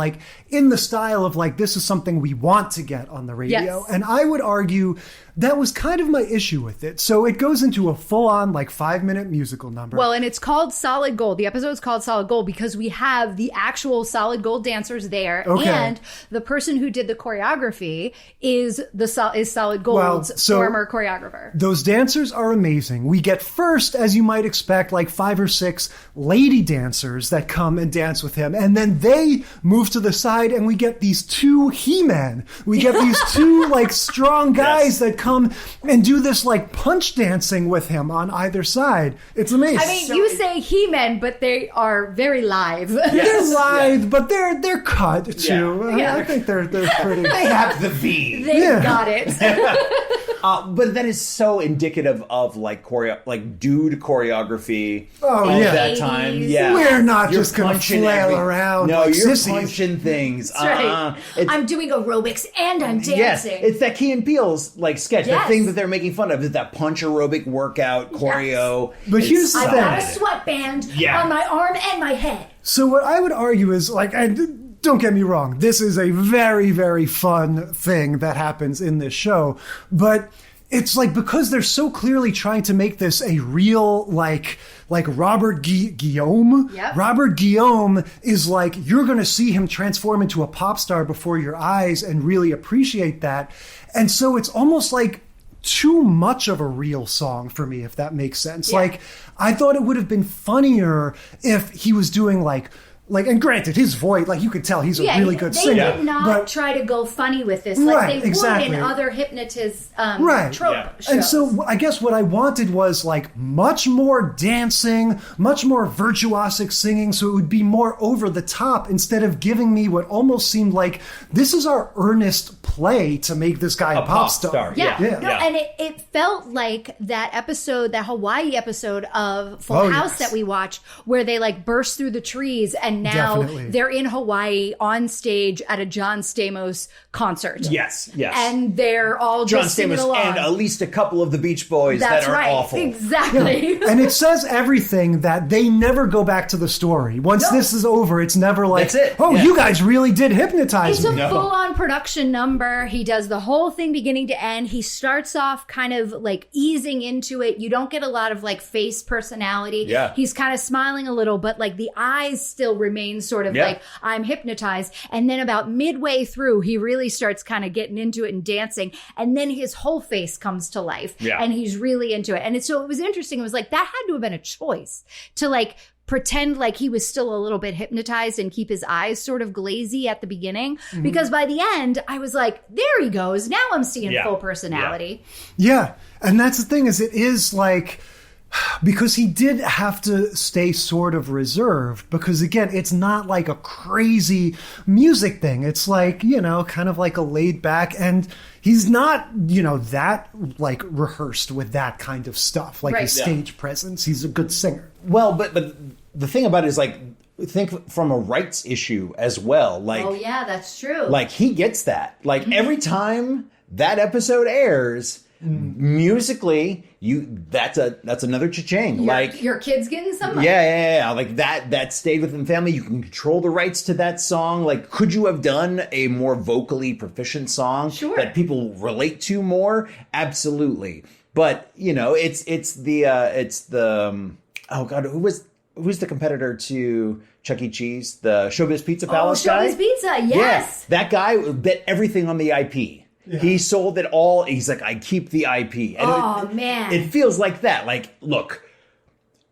in the style of this is something we want to get on the radio. Yes. And I would argue that was kind of my issue with it. So it goes into a full-on 5-minute musical number. Well, and it's called Solid Gold. The episode's called Solid Gold because we have the actual Solid Gold dancers there, and the person who did the choreography is Solid Gold's former choreographer. Those dancers are amazing. We get first, as you might expect, 5 or 6 lady dancers that come and dance with him, and then they move to the side, and we get these 2 He-Men. We get these 2 strong guys that come and do this punch dancing with him on either side. It's amazing. I mean, you say He-Men, but they are very live. They're live, but they're cut too. Yeah. I think they're pretty. They have the V. They got it. But that is so indicative of dude choreography of that time. Yeah, we're not just gonna flail around. No, you're sissies. punching things. That's right. I'm doing aerobics and I'm dancing. Yes, it's that Key and Peele's sketch. Yes. The thing that they're making fun of is that punch aerobic workout choreo. Yes. But here's the thing: I've got a sweatband on my arm and my head. So what I would argue is and don't get me wrong, this is a very, very fun thing that happens in this show, but it's because they're so clearly trying to make this a real Robert Guillaume. Yep. Robert Guillaume is you're going to see him transform into a pop star before your eyes and really appreciate that. And so it's almost too much of a real song for me, if that makes sense. Yeah. I thought it would have been funnier if he was doing Like, and granted, his voice, like, you could tell he's a really good singer. They did not try to go funny with this, like they would in other hypnotist trope shows. And so I guess what I wanted was, like, much more dancing, much more virtuosic singing, so it would be more over the top instead of giving me what almost seemed like this is our earnest play to make this guy a pop star. Yeah. And it felt like that episode, that Hawaii episode of Full House that we watched, where they like burst through the trees and now they're in Hawaii on stage at a John Stamos concert. Yes. And they're all John just singing Stamos along. and at least a couple of the Beach Boys that are awful. Exactly. And it says everything that they never go back to the story. Once this is over, it's never like, that's it. You guys really did hypnotize me. It's a full-on production number. He does the whole thing beginning to end. He starts off kind of like easing into it. You don't get a lot of like face personality. Yeah. He's kind of smiling a little, but like the eyes still remain sort of like, I'm hypnotized. And then about midway through, he really starts kind of getting into it and dancing. And then his whole face comes to life. Yeah. And he's really into it. And so it was interesting. It was like, that had to have been a choice to like pretend like he was still a little bit hypnotized and keep his eyes sort of glazy at the beginning. Because by the end, I was like, there he goes. Now I'm seeing full personality. Yeah. And that's the thing, is it is like, because he did have to stay sort of reserved, because again, it's not like a crazy music thing. It's like, kind of like a laid back, and he's not, that like rehearsed with that kind of stuff, like his stage presence. He's a good singer. Well, but the thing about it is, like, think from a rights issue as well. Like, oh yeah, that's true. Like, he gets that. Like, every time that episode airs, musically, that's another cha-ching. Like, your kid's getting some money. Yeah. Like that stayed within the family. You can control the rights to that song. Like, could you have done a more vocally proficient song that people relate to more? Absolutely. But it's the oh god, who's the competitor to Chuck E. Cheese, the Showbiz Pizza Palace guy? Showbiz Pizza, yes. Yeah, that guy bet everything on the IP. Yeah. He sold it all. He's like, I keep the IP. And man. It feels like that. Like, look,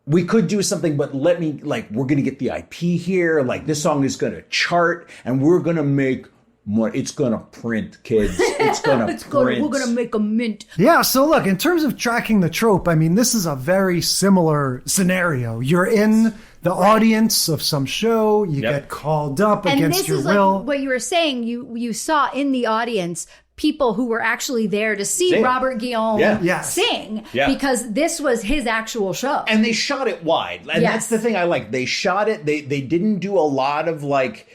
we could do something, but we're going to get the IP here. Like, this song is going to chart, and we're going to make more. It's going to print, kids. It's going to print. We're going to make a mint. Yeah, so look, in terms of tracking the trope, I mean, this is a very similar scenario. You're in the audience of some show, you get called up against your will. And this is like what you were saying, you saw in the audience people who were actually there to see Robert Guillaume sing, because this was his actual show. And they shot it wide. And that's the thing I like. They shot it, they didn't do a lot of like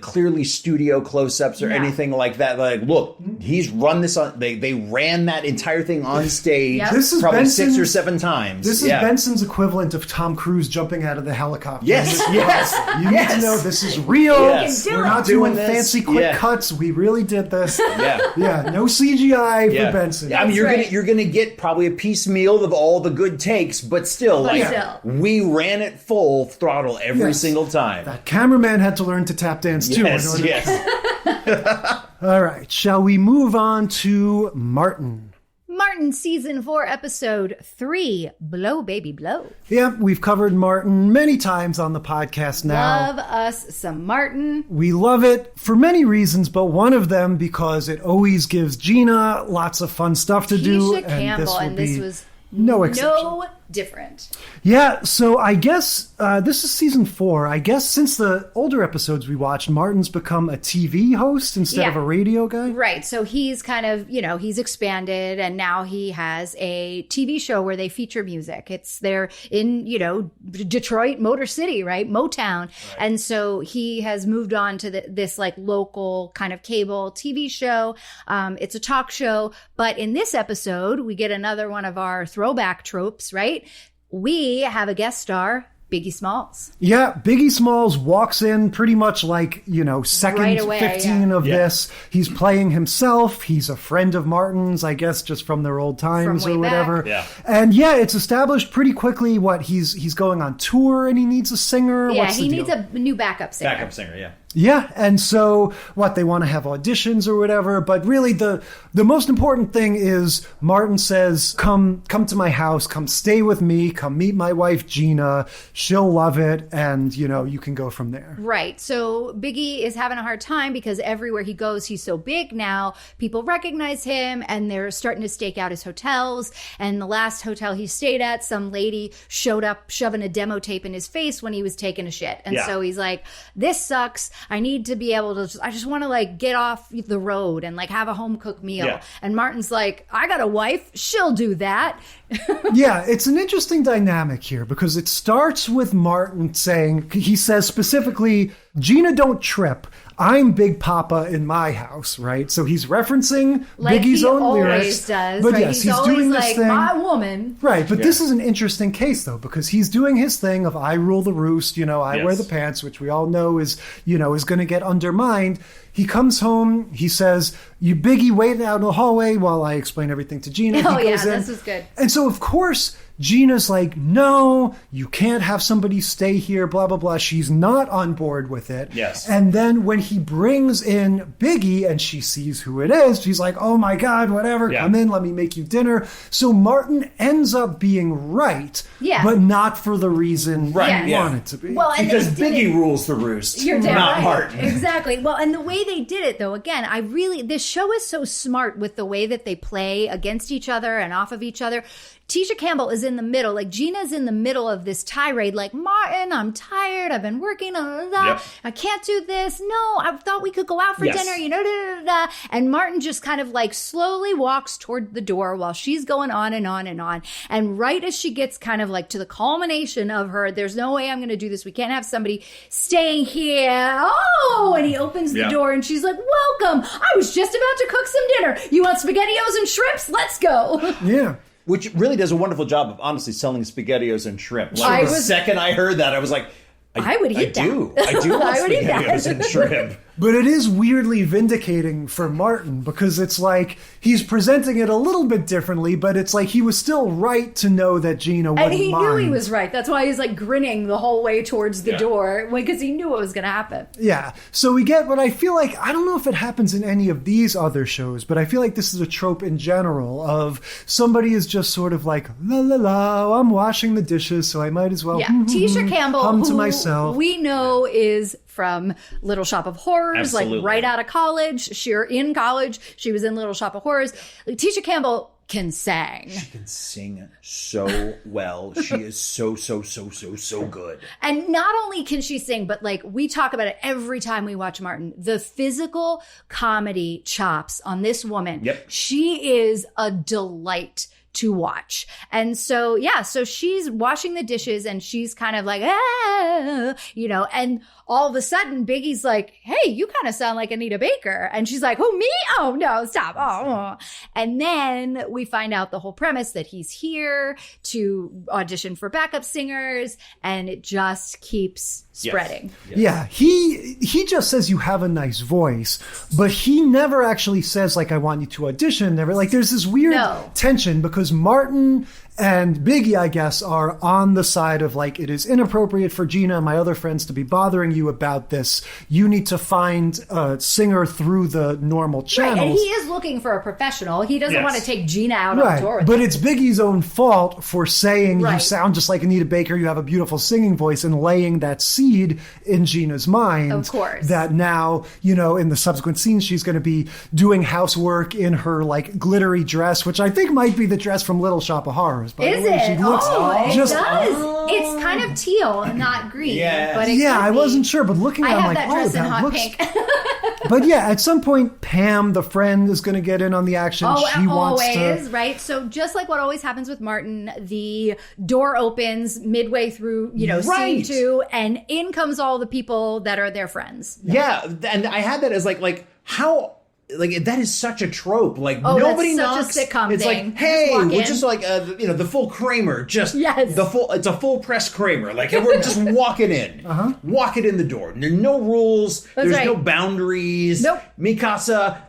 clearly studio close-ups or anything like that. Like, look, he's run this on. They ran that entire thing on stage probably 6 or 7 times. This is Benson's equivalent of Tom Cruise jumping out of the helicopter. Yes. You need to know this is real. Yes. We're not doing fancy quick cuts. We really did this. No CGI for Benson. I mean, you're gonna get probably a piecemeal of all the good takes, but still, we ran it full throttle every single time. That cameraman had to learn to tap dance too. All right, shall we move on to Martin? Martin season 4 episode 3, Blow Baby Blow. Yep, we've covered Martin many times on the podcast now. Love us some Martin. We love it for many reasons, but one of them because it always gives Gina lots of fun stuff to do. Keisha Campbell, and this was no exception. No different. Yeah, so I guess this is season 4. I guess since the older episodes we watched, Martin's become a TV host instead of a radio guy. Right. So he's kind of, he's expanded, and now he has a TV show where they feature music. It's there in, Detroit, Motor City, right? Motown. Right. And so he has moved on to this like local kind of cable TV show. It's a talk show. But in this episode, we get another one of our throwback tropes, right? We have a guest star, Biggie Smalls. Yeah, Biggie Smalls walks in pretty much like, second right away, 15 of this. He's playing himself. He's a friend of Martin's, I guess, just from their old times or whatever. Yeah. And it's established pretty quickly he's going on tour and he needs a singer. Yeah, What's he the needs deal? a new backup singer. Backup singer, yeah. Yeah, and so they want to have auditions or whatever, but really the most important thing is Martin says, come to my house, come stay with me, come meet my wife Gina, she'll love it, and you can go from there. Right. So Biggie is having a hard time because everywhere he goes, he's so big now, people recognize him and they're starting to stake out his hotels. And the last hotel he stayed at, some lady showed up shoving a demo tape in his face when he was taking a shit. And so he's like, this sucks. I need to be able to, I just want to get off the road and have a home cooked meal. Yeah. And Martin's like, I got a wife. She'll do that. Yeah, it's an interesting dynamic here because it starts with Martin saying, he says specifically, Gina, don't trip. I'm Big Papa in my house, right? So he's referencing Biggie's own lyrics. Does, but right? yes, he's doing this thing. My woman. Right, but this is an interesting case, though, because he's doing his thing of I rule the roost, I wear the pants, which we all know is going to get undermined. He comes home, he says, you Biggie waiting out in the hallway while I explain everything to Gina. Oh, yeah, this was good. And so, of course, Gina's like, no, you can't have somebody stay here, blah, blah, blah. She's not on board with it. Yes. And then when he brings in Biggie and she sees who it is, she's like, oh my God, whatever, come in, let me make you dinner. So Martin ends up being right, but not for the reason he wanted to be. Well, because Biggie rules the roost, not right. Martin. Exactly. Well, and the way they did it, though, again, this show is so smart with the way that they play against each other and off of each other. Tisha Campbell is in the middle, Gina's in the middle of this tirade, Martin, I'm tired, I've been working on that, I can't do this, no, I thought we could go out for dinner, and Martin just kind of slowly walks toward the door while she's going on and on and on, and right as she gets kind of to the culmination of her, there's no way I'm going to do this, we can't have somebody staying here, and he opens the door and she's like, welcome, I was just about to cook some dinner, you want SpaghettiOs and shrimps, let's go. Yeah. Which really does a wonderful job of honestly selling SpaghettiOs and shrimp. The second I heard that, I was like, I would eat that. I do want SpaghettiOs and shrimp. But it is weirdly vindicating for Martin because it's he's presenting it a little bit differently, but it's he was still right to know that Gina wouldn't mind. And he knew he was right. That's why he's grinning the whole way towards the door because he knew what was going to happen. Yeah. So we get what I feel I don't know if it happens in any of these other shows, but I feel this is a trope in general of somebody is just sort of la la la, I'm washing the dishes, so I might as well Tisha Campbell, hum to myself. We know is from Little Shop of Horrors, Absolutely. Right out of college. In college, she was in Little Shop of Horrors. Tisha Campbell can sing. She can sing so well. She is so good. And not only can she sing, but we talk about it every time we watch Martin, the physical comedy chops on this woman. Yep. She is a delight to watch. And so, so she's washing the dishes and she's kind of and all of a sudden Biggie's like, hey, you kind of sound like Anita Baker. And she's like, who, me? Oh, no, stop. Oh. And then we find out the whole premise that he's here to audition for backup singers and it just keeps spreading. Yes. Yeah, he just says you have a nice voice, but he never actually says I want you to audition. Never there's this weird tension because Martin and Biggie, I guess, are on the side of it is inappropriate for Gina and my other friends to be bothering you about this. You need to find a singer through the normal channels. Right, and he is looking for a professional. He doesn't want to take Gina out on tour with but him. it's Biggie's own fault for saying you sound just like Anita Baker, you have a beautiful singing voice, and laying that seed in Gina's mind. Of course. That now, in the subsequent scenes, she's going to be doing housework in her glittery dress, which I think might be the dress from Little Shop of Horrors. Is it? It does. It's kind of teal, not green. Yes. But I wasn't sure, but looking at it, I'm that dress in hot looks... pink. But at some point, Pam, the friend, is going to get in on the action. She wants to... right? So just like what always happens with Martin, the door opens midway through, scene 2, and in comes all the people that are their friends. Yeah, and I had that as how... that is such a trope. Nobody knocks. Such a sitcom it's thing. Hey, we're just the full Kramer. Just it's a full press Kramer. We're just walking in, walking in the door. There's no rules. There's no boundaries. Nope. Mikasa,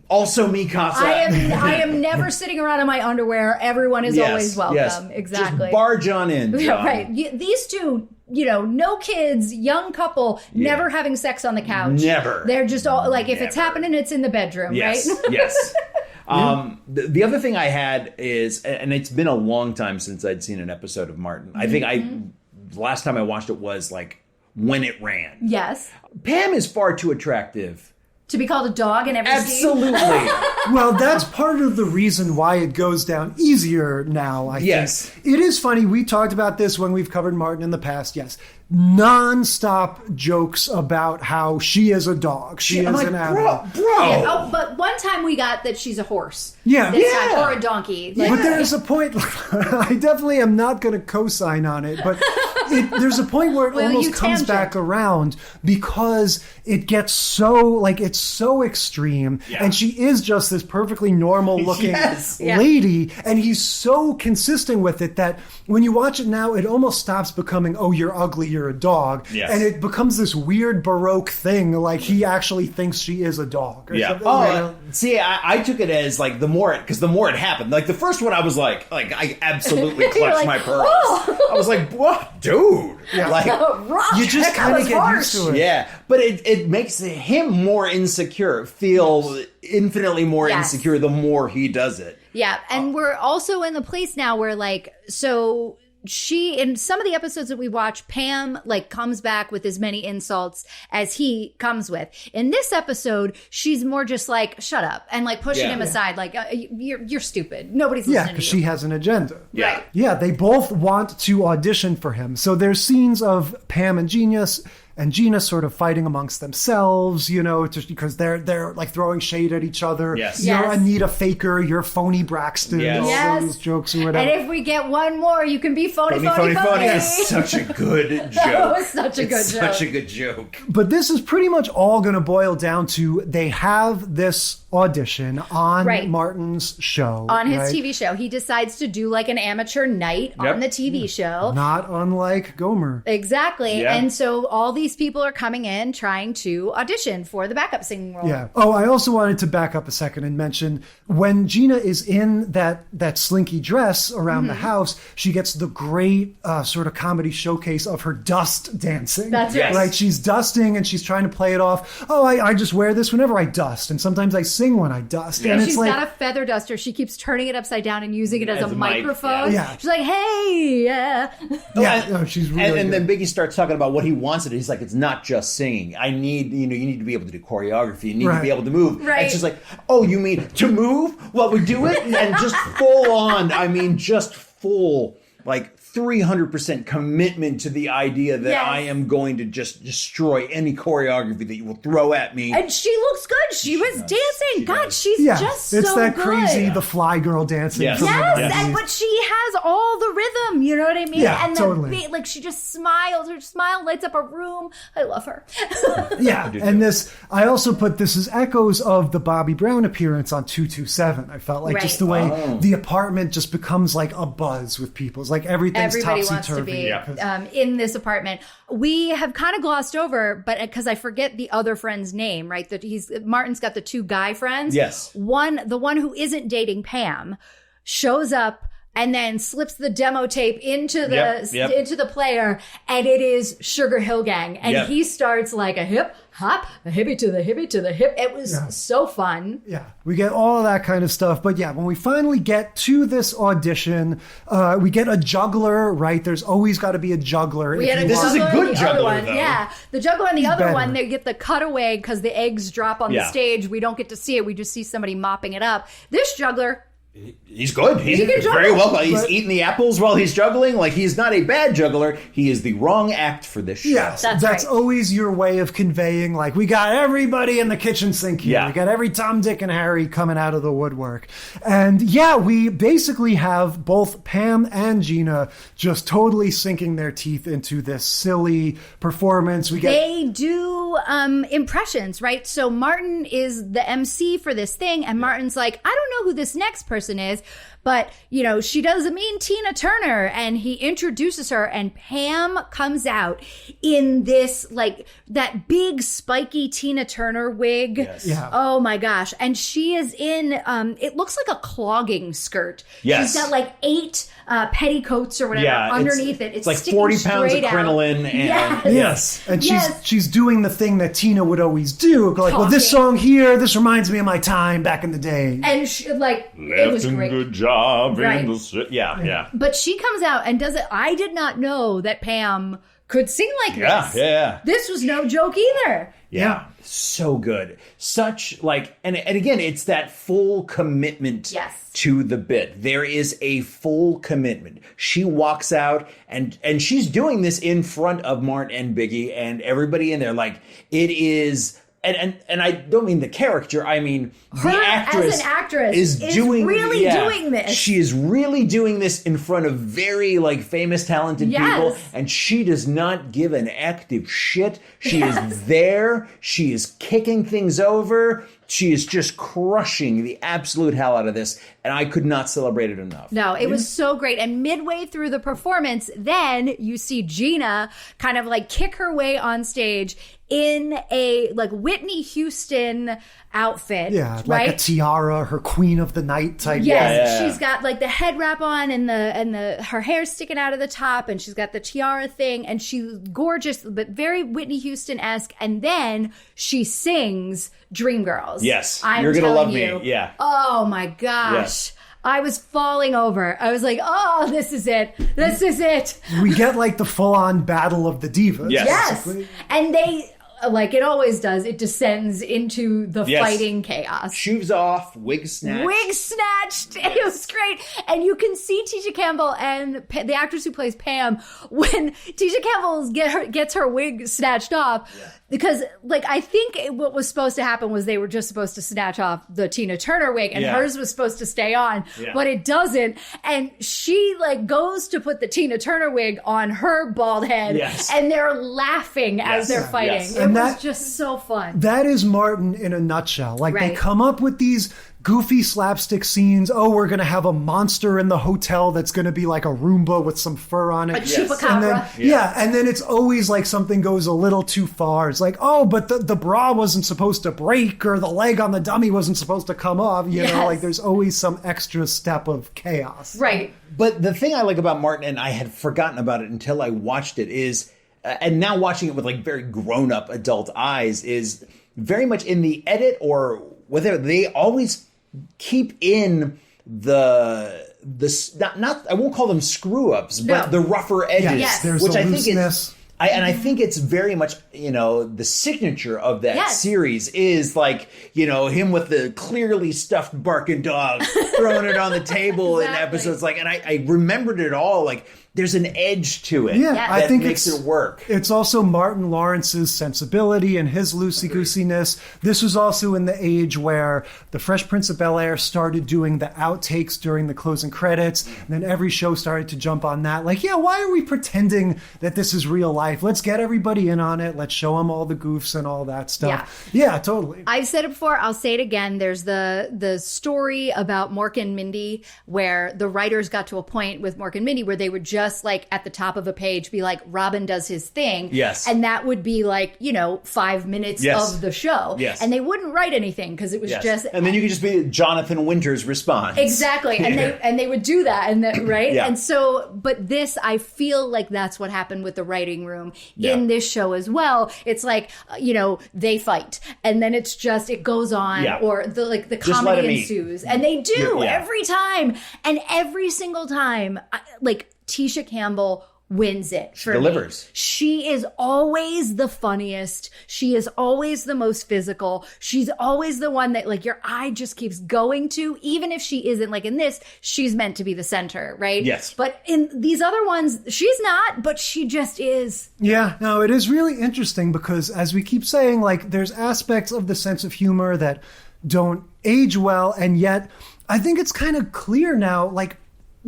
also Mikasa. I am never sitting around in my underwear. Everyone is always welcome. Yes. Exactly. Just barge on in, John. Right. These two no kids, young couple, never having sex on the couch. Never. They're just all like, if it's happening, it's in the bedroom, yes. right? Yes. The other thing I had is, and it's been a long time since I'd seen an episode of Martin. I think the last time I watched it was like when it ran. Yes. Pam is far too attractive to be called a dog in every Absolutely. Well, that's part of the reason why it goes down easier now, I think. It is funny. We talked about this when we've covered Martin in the past. Yes. Non-stop jokes about how she is a dog. She is an animal. Bro. Yeah, but one time we got that she's a horse. Yeah. This time, or a donkey. But there's a point, I definitely am not going to co-sign on it, but there's a point where it almost comes back around because it gets so, it's so extreme. Yeah. And she is just this perfectly normal looking lady. And he's so consistent with it that when you watch it now, it almost stops becoming, oh, you're ugly, you're a dog. Yes. And it becomes this weird Baroque thing, like he actually thinks she is a dog. See, I took it as the more it happened. Like the first one, I was like I absolutely clutched my pearls. I was like, what, dude? Yeah. You just kind of get used to it. Yeah, but it makes him more insecure, feel infinitely more insecure the more he does it. Yeah, and we're also in the place now where she, in some of the episodes that we watch, Pam comes back with as many insults as he comes with. In this episode, she's more just shut up and pushing him aside, you're stupid. Nobody's listening to you. Because she has an agenda. Yeah. Right. Yeah, they both want to audition for him. So there's scenes of Pam and Gina sort of fighting amongst themselves, just because they're throwing shade at each other. Yes. You're Anita Faker, you're phony Braxton, all those jokes or whatever. And if we get one more, you can be phony. It's such a good joke. That was such a good joke. Such a good joke. But this is pretty much all going to boil down to they have this audition on Martin's show. On his TV show. He decides to do an amateur night on the TV show. Not unlike Gomer. Exactly. Yeah. And so all these people are coming in trying to audition for the backup singing role. Yeah. Oh, I also wanted to back up a second and mention when Gina is in that slinky dress around the house, she gets the great sort of comedy showcase of her dust dancing. That's right. Right. She's dusting and she's trying to play it off. Oh, I just wear this whenever I dust. And sometimes I sing when I dust. Yeah. And She's got a feather duster. She keeps turning it upside down and using it as a microphone. Yeah. She's like, hey, she's really and then Biggie starts talking about what he wants it. He's like, it's not just singing. I need, you need to be able to do choreography. You need to be able to move. Right. And she's like, oh, you mean to move? Well, we do it. And just full on, just full, 300% commitment to the idea that I am going to just destroy any choreography that you will throw at me. And she looks good. She was dancing. God, she's just so good. It's that crazy, the fly girl dancing. Yes. From the 90s. And but she has all the rhythm, you know what I mean? Yeah, and totally. the beat, she just smiles. Her smile lights up a room. I love her. Yeah, and I also put this as echoes of the Bobby Brown appearance on 227. I felt just the way the apartment just becomes a buzz with people. It's everything's Everybody wants to topsy-turvy. be in this apartment. We have kind of glossed over, but because I forget the other friend's name, right? That Martin's got the two guy friends. Yes. The one who isn't dating Pam shows up and then slips the demo tape into the player, and it is Sugar Hill Gang, and he starts a hip hop, a hippie to the hip. It was so fun. Yeah, we get all of that kind of stuff. But when we finally get to this audition, we get a juggler, right? There's always got to be a juggler. This is a good juggler, though. Yeah, the juggler and the other one, they get the cutaway because the eggs drop on the stage. We don't get to see it. We just see somebody mopping it up. This juggler... He's good. He's very well. He's eating the apples while he's juggling. He's not a bad juggler. He is the wrong act for this show. Yes, that's always your way of conveying, we got everybody in the kitchen sink here. Yeah. We got every Tom, Dick, and Harry coming out of the woodwork. And we basically have both Pam and Gina just totally sinking their teeth into this silly performance. They do impressions, right? So Martin is the MC for this thing, and Martin's like, I don't know who this next person person is. But, you know, she doesn't mean Tina Turner, and he introduces her, and Pam comes out in this, like, that big spiky Tina Turner wig. Yes. Yeah. Oh my gosh. And she is in, it looks like a clogging skirt. Yes. She's got like 8 petticoats or whatever underneath it. It's like 40 pounds of crinoline. And Yes. And she's doing the thing that Tina would always do. Like, well, this song here, this reminds me of my time back in the day. And she, like, it was great. Good job. Right. Yeah. But she comes out and does it. I did not know that Pam could sing like this. Yeah. This was no joke either. Yeah. So good. Such like, and again, it's that full commitment to the bit. There is a full commitment. She walks out and she's doing this in front of Martin and Biggie and everybody in there. Like, it is. And I don't mean the character. I mean her the actress as an actress is doing really doing this. She is really doing this in front of very like famous, talented people, and she does not give an active shit. She is there. She is kicking things over. She is just crushing the absolute hell out of this, and I could not celebrate it enough. No, it was so great. And midway through the performance, then you see Gina kind of like kick her way on stage in a like Whitney Houston outfit. Yeah, like right? a tiara, her Queen of the Night type. Yes, she's got like the head wrap on and the her hair's sticking out of the top, and she's got the tiara thing, and she's gorgeous, but very Whitney Houston-esque. And then she sings Dreamgirls. Yes, I'm you're gonna love you, me. Yeah. Oh my gosh. Yes. I was falling over. I was like, oh, this is it. This is it. We get like the full-on battle of the divas. Yes. And they, like it always does, it descends into the fighting chaos. Shoes off, wig snatched. Wig snatched. It was great. And you can see Tisha Campbell and the actress who plays Pam when Tisha Campbell gets her wig snatched off. Yeah. Because, like, I think what was supposed to happen was they were just supposed to snatch off the Tina Turner wig and hers was supposed to stay on, but it doesn't. And she, like, goes to put the Tina Turner wig on her bald head and they're laughing as they're fighting. It was just so fun. That is Martin in a nutshell. Like, they come up with these goofy slapstick scenes. Oh, we're going to have a monster in the hotel that's going to be like a Roomba with some fur on it. A chupacabra. And then, and then it's always like something goes a little too far. It's like, oh, but the bra wasn't supposed to break, or the leg on the dummy wasn't supposed to come off. You know, like there's always some extra step of chaos. Right. But the thing I like about Martin, and I had forgotten about it until I watched it, is, and now watching it with like very grown-up adult eyes, is very much in the edit or whatever, they always keep in the not I won't call them screw ups, but the rougher edges, which I think is I think it's very much, you know, the signature of that series is like, you know, him with the clearly stuffed barking dog throwing it on the table in episodes, like, and I remembered it all, like there's an edge to it that I think makes it work. It's also Martin Lawrence's sensibility and his loosey-goosiness. This was also in the age where The Fresh Prince of Bel-Air started doing the outtakes during the closing credits, and then every show started to jump on that. Like, why are we pretending that this is real life? Let's get everybody in on it. Let's show them all the goofs and all that stuff. Yeah, totally. I've said it before. I'll say it again. There's the story about Mork and Mindy where the writers got to a point with Mork and Mindy where they would just like at the top of a page be like, Robin does his thing. Yes. And that would be like, you know, 5 minutes of the show. Yes. And they wouldn't write anything because it was just... And then you could just be Jonathan Winter's response. Exactly. And they would do that. And then, right? Yeah. And so, but this, I feel like that's what happened with the writing room in this show as well. It's like, you know, they fight and then it's just, it goes on or the comedy ensues. And they do every time. And every single time, like, Tisha Campbell wins it for delivers. Me. She is always the funniest. She is always the most physical. She's always the one that like your eye just keeps going to, even if she isn't. Like in this, she's meant to be the center, right? Yes. But in these other ones, she's not, but she just is. Yeah, no, it is really interesting because as we keep saying, like there's aspects of the sense of humor that don't age well, and yet I think it's kind of clear now, like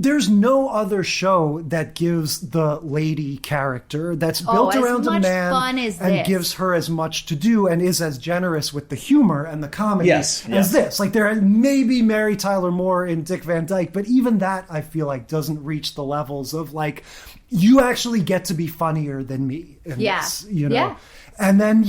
there's no other show that gives the lady character that's built around a man and gives her as much to do and is as generous with the humor and the comedy as this. Like, there may be Mary Tyler Moore in Dick Van Dyke, but even that, I feel like, doesn't reach the levels of, like, you actually get to be funnier than me in this, you know? Yeah. And then,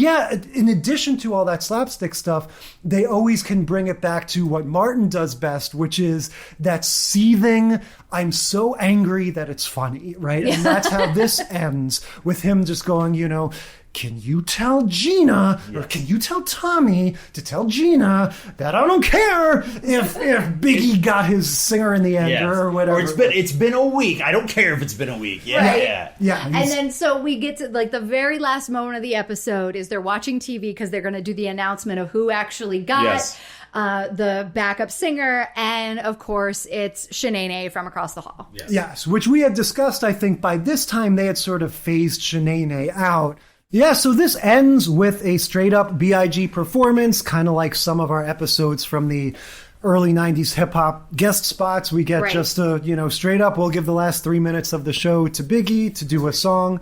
in addition to all that slapstick stuff, they always can bring it back to what Martin does best, which is that seething, I'm so angry that it's funny, right? Yeah. And that's how this ends, with him just going, you know, can you tell Gina, or can you tell Tommy to tell Gina that I don't care if Biggie got his singer in the end or whatever. Or it's been a week. I don't care if it's been a week. Yeah. And then so we get to, like, the very last moment of the episode is they're watching TV because they're going to do the announcement of who actually got the backup singer, and of course it's Shanae from across the hall. Yes, which we had discussed. I think by this time they had sort of phased Shanae out. Yeah, so this ends with a straight-up B.I.G. performance, kind of like some of our episodes from the early 90s hip-hop guest spots. We get just a, you know, straight up, we'll give the last 3 minutes of the show to Biggie to do a song.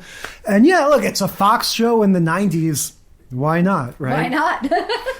And look, it's a Fox show in the 90s. Why not, right? Why not?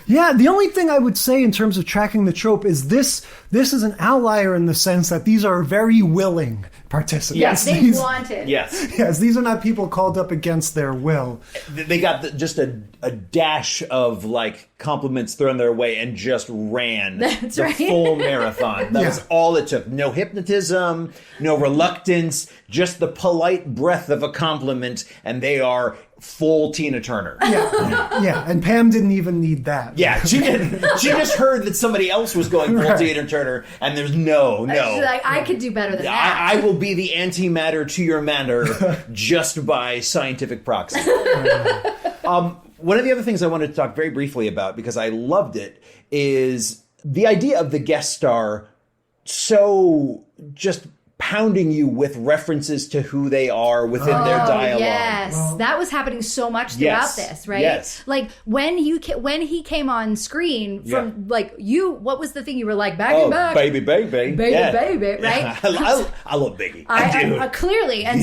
Yeah, the only thing I would say in terms of tracking the trope is this is an outlier in the sense that these are very willing participants. Yes, they wanted. Yes, these are not people called up against their will. They got just a dash of, like, compliments thrown their way and just ran the full marathon. That was all it took. No hypnotism, no reluctance, just the polite breath of a compliment, and they are full Tina Turner. And Pam didn't even need that. Yeah, she did. She just heard that somebody else was going full Tina Turner, and there's no. She's like, I could do better than that. I will be the antimatter to your matter just by scientific proxy. One of the other things I wanted to talk very briefly about, because I loved it, is the idea of the guest star so just pounding you with references to who they are within their dialogue. Yes, that was happening so much throughout this, right? Yes. Like when he came on screen from like you, what was the thing you were like back and back? Baby, baby, right? Yeah. I love Biggie. I do. Clearly, and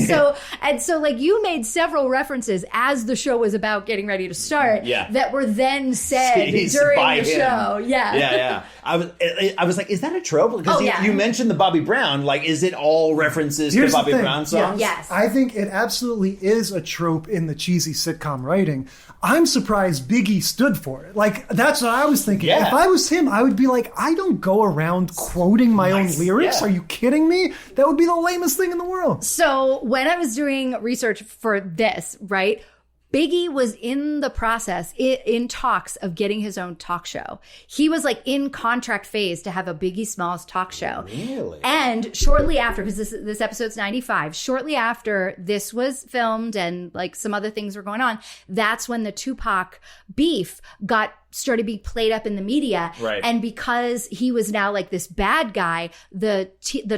so like you made several references as the show was about getting ready to start. That were then said during the show. Yeah. I was like, is that a trope? Because you mentioned the Bobby Brown. Like, is it all references to Bobby Brown songs? Yes. I think it absolutely is a trope in the cheesy sitcom writing. I'm surprised Biggie stood for it. Like, that's what I was thinking. If I was him, I would be like, I don't go around quoting my own lyrics. Are you kidding me? That would be the lamest thing in the world. So when I was doing research for this, right, Biggie was in the process, in talks of getting his own talk show. He was like in contract phase to have a Biggie Smalls talk show. Really? And shortly after, because this episode's 95, shortly after this was filmed and like some other things were going on, that's when the Tupac beef started being played up in the media. Right. And because he was now like this bad guy, the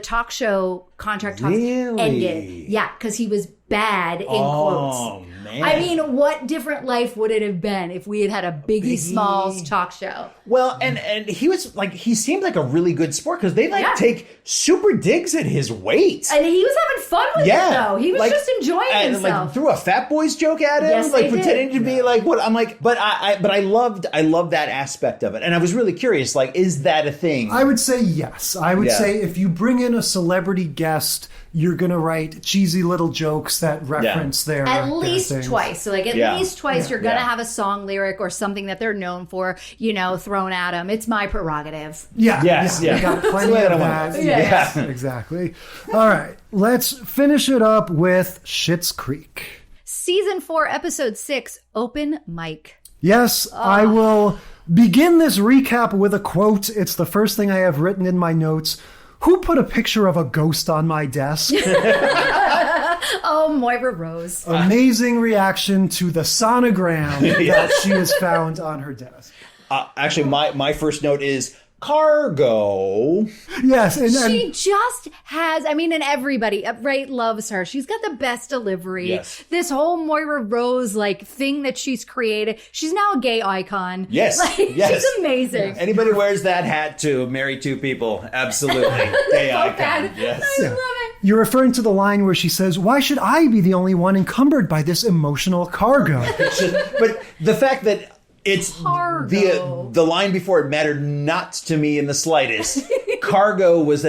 talk show contract talks ended. Yeah, because he was bad in quotes. Man. I mean, what different life would it have been if we had had a Biggie Smalls talk show? Well, and he was like, he seemed like a really good sport because they take super digs at his weight. And he was having fun with it though. He was just enjoying himself. Like threw a Fat Boys joke at him, like pretending to be like what I'm like. But I loved that aspect of it, and I was really curious. Like, is that a thing? I would say yes. I would say if you bring in a celebrity guest, you're going to write cheesy little jokes that reference their at least things. Twice. So like at least twice you're going to have a song lyric or something that they're known for, thrown at them. It's my prerogative. Yeah. We got plenty of that. Yes, exactly. All right. Let's finish it up with Schitt's Creek. Season 4, episode 6, Open Mic. Yes, I will begin this recap with a quote. It's the first thing I have written in my notes. Who put a picture of a ghost on my desk? Oh, Moira Rose. Amazing reaction to the sonogram that she has found on her desk. Actually, my first note is Cargo. Yes. She just has, I mean, and everybody, right, loves her. She's got the best delivery. Yes. This whole Moira Rose, like, thing that she's created. She's now a gay icon. Yes. Like, yes. She's amazing. Anybody wears that hat to marry two people. Absolutely. Gay icon. Yes. I love it. You're referring to the line where she says, "Why should I be the only one encumbered by this emotional cargo?" But the fact that it's Cargo. the line before it mattered not to me in the slightest. Cargo was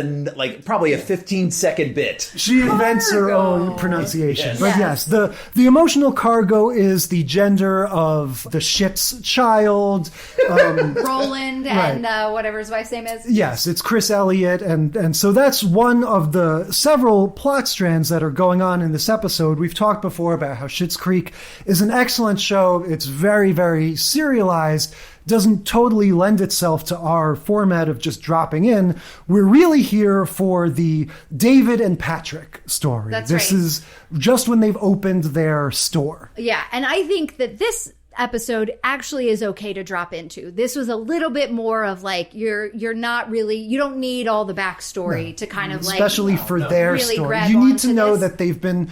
probably a 15-second bit. She invents her own pronunciation. Yes. But yes, the emotional cargo is the gender of the Schitt's child. Roland and whatever his wife's name is. Yes, it's Chris Elliott. And so that's one of the several plot strands that are going on in this episode. We've talked before about how Schitt's Creek is an excellent show. It's very, very serialized. Doesn't totally lend itself to our format of just dropping in. We're really here for the David and Patrick story. This is just when they've opened their store. Yeah, and I think that this episode actually is okay to drop into. This was a little bit more of like, you're not really, you don't need all the backstory to kind of especially for their really story. You need to know that they've been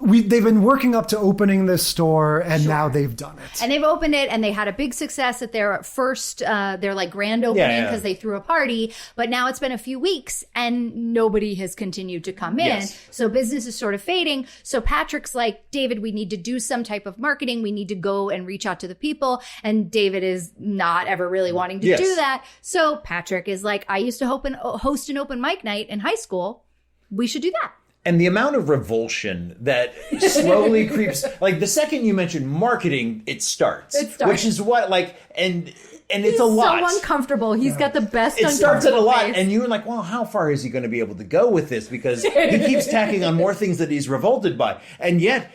working up to opening this store, and now they've done it. And they've opened it, and they had a big success at their first, their like grand opening because they threw a party. But now it's been a few weeks, and nobody has continued to come in. Yes. So business is sort of fading. So Patrick's like, David, we need to do some type of marketing. We need to go and reach out to the people. And David is not ever really wanting to do that. So Patrick is like, I used to host an open mic night in high school. We should do that. And the amount of revulsion that slowly creeps, like the second you mention marketing, it starts. Which is what, like, and it's a lot. He's so uncomfortable. He's got the best. It starts at a lot, face. and you're like, well, how far is he going to be able to go with this? Because he keeps tacking on more things that he's revolted by, and yet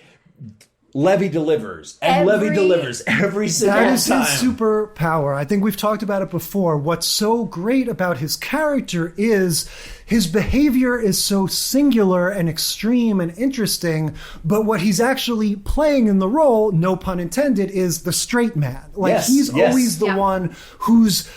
Levy delivers, and Levy delivers every single time. That is his superpower. I think we've talked about it before. What's so great about his character is his behavior is so singular and extreme and interesting, but what he's actually playing in the role, no pun intended, is the straight man. Like he's always the one who's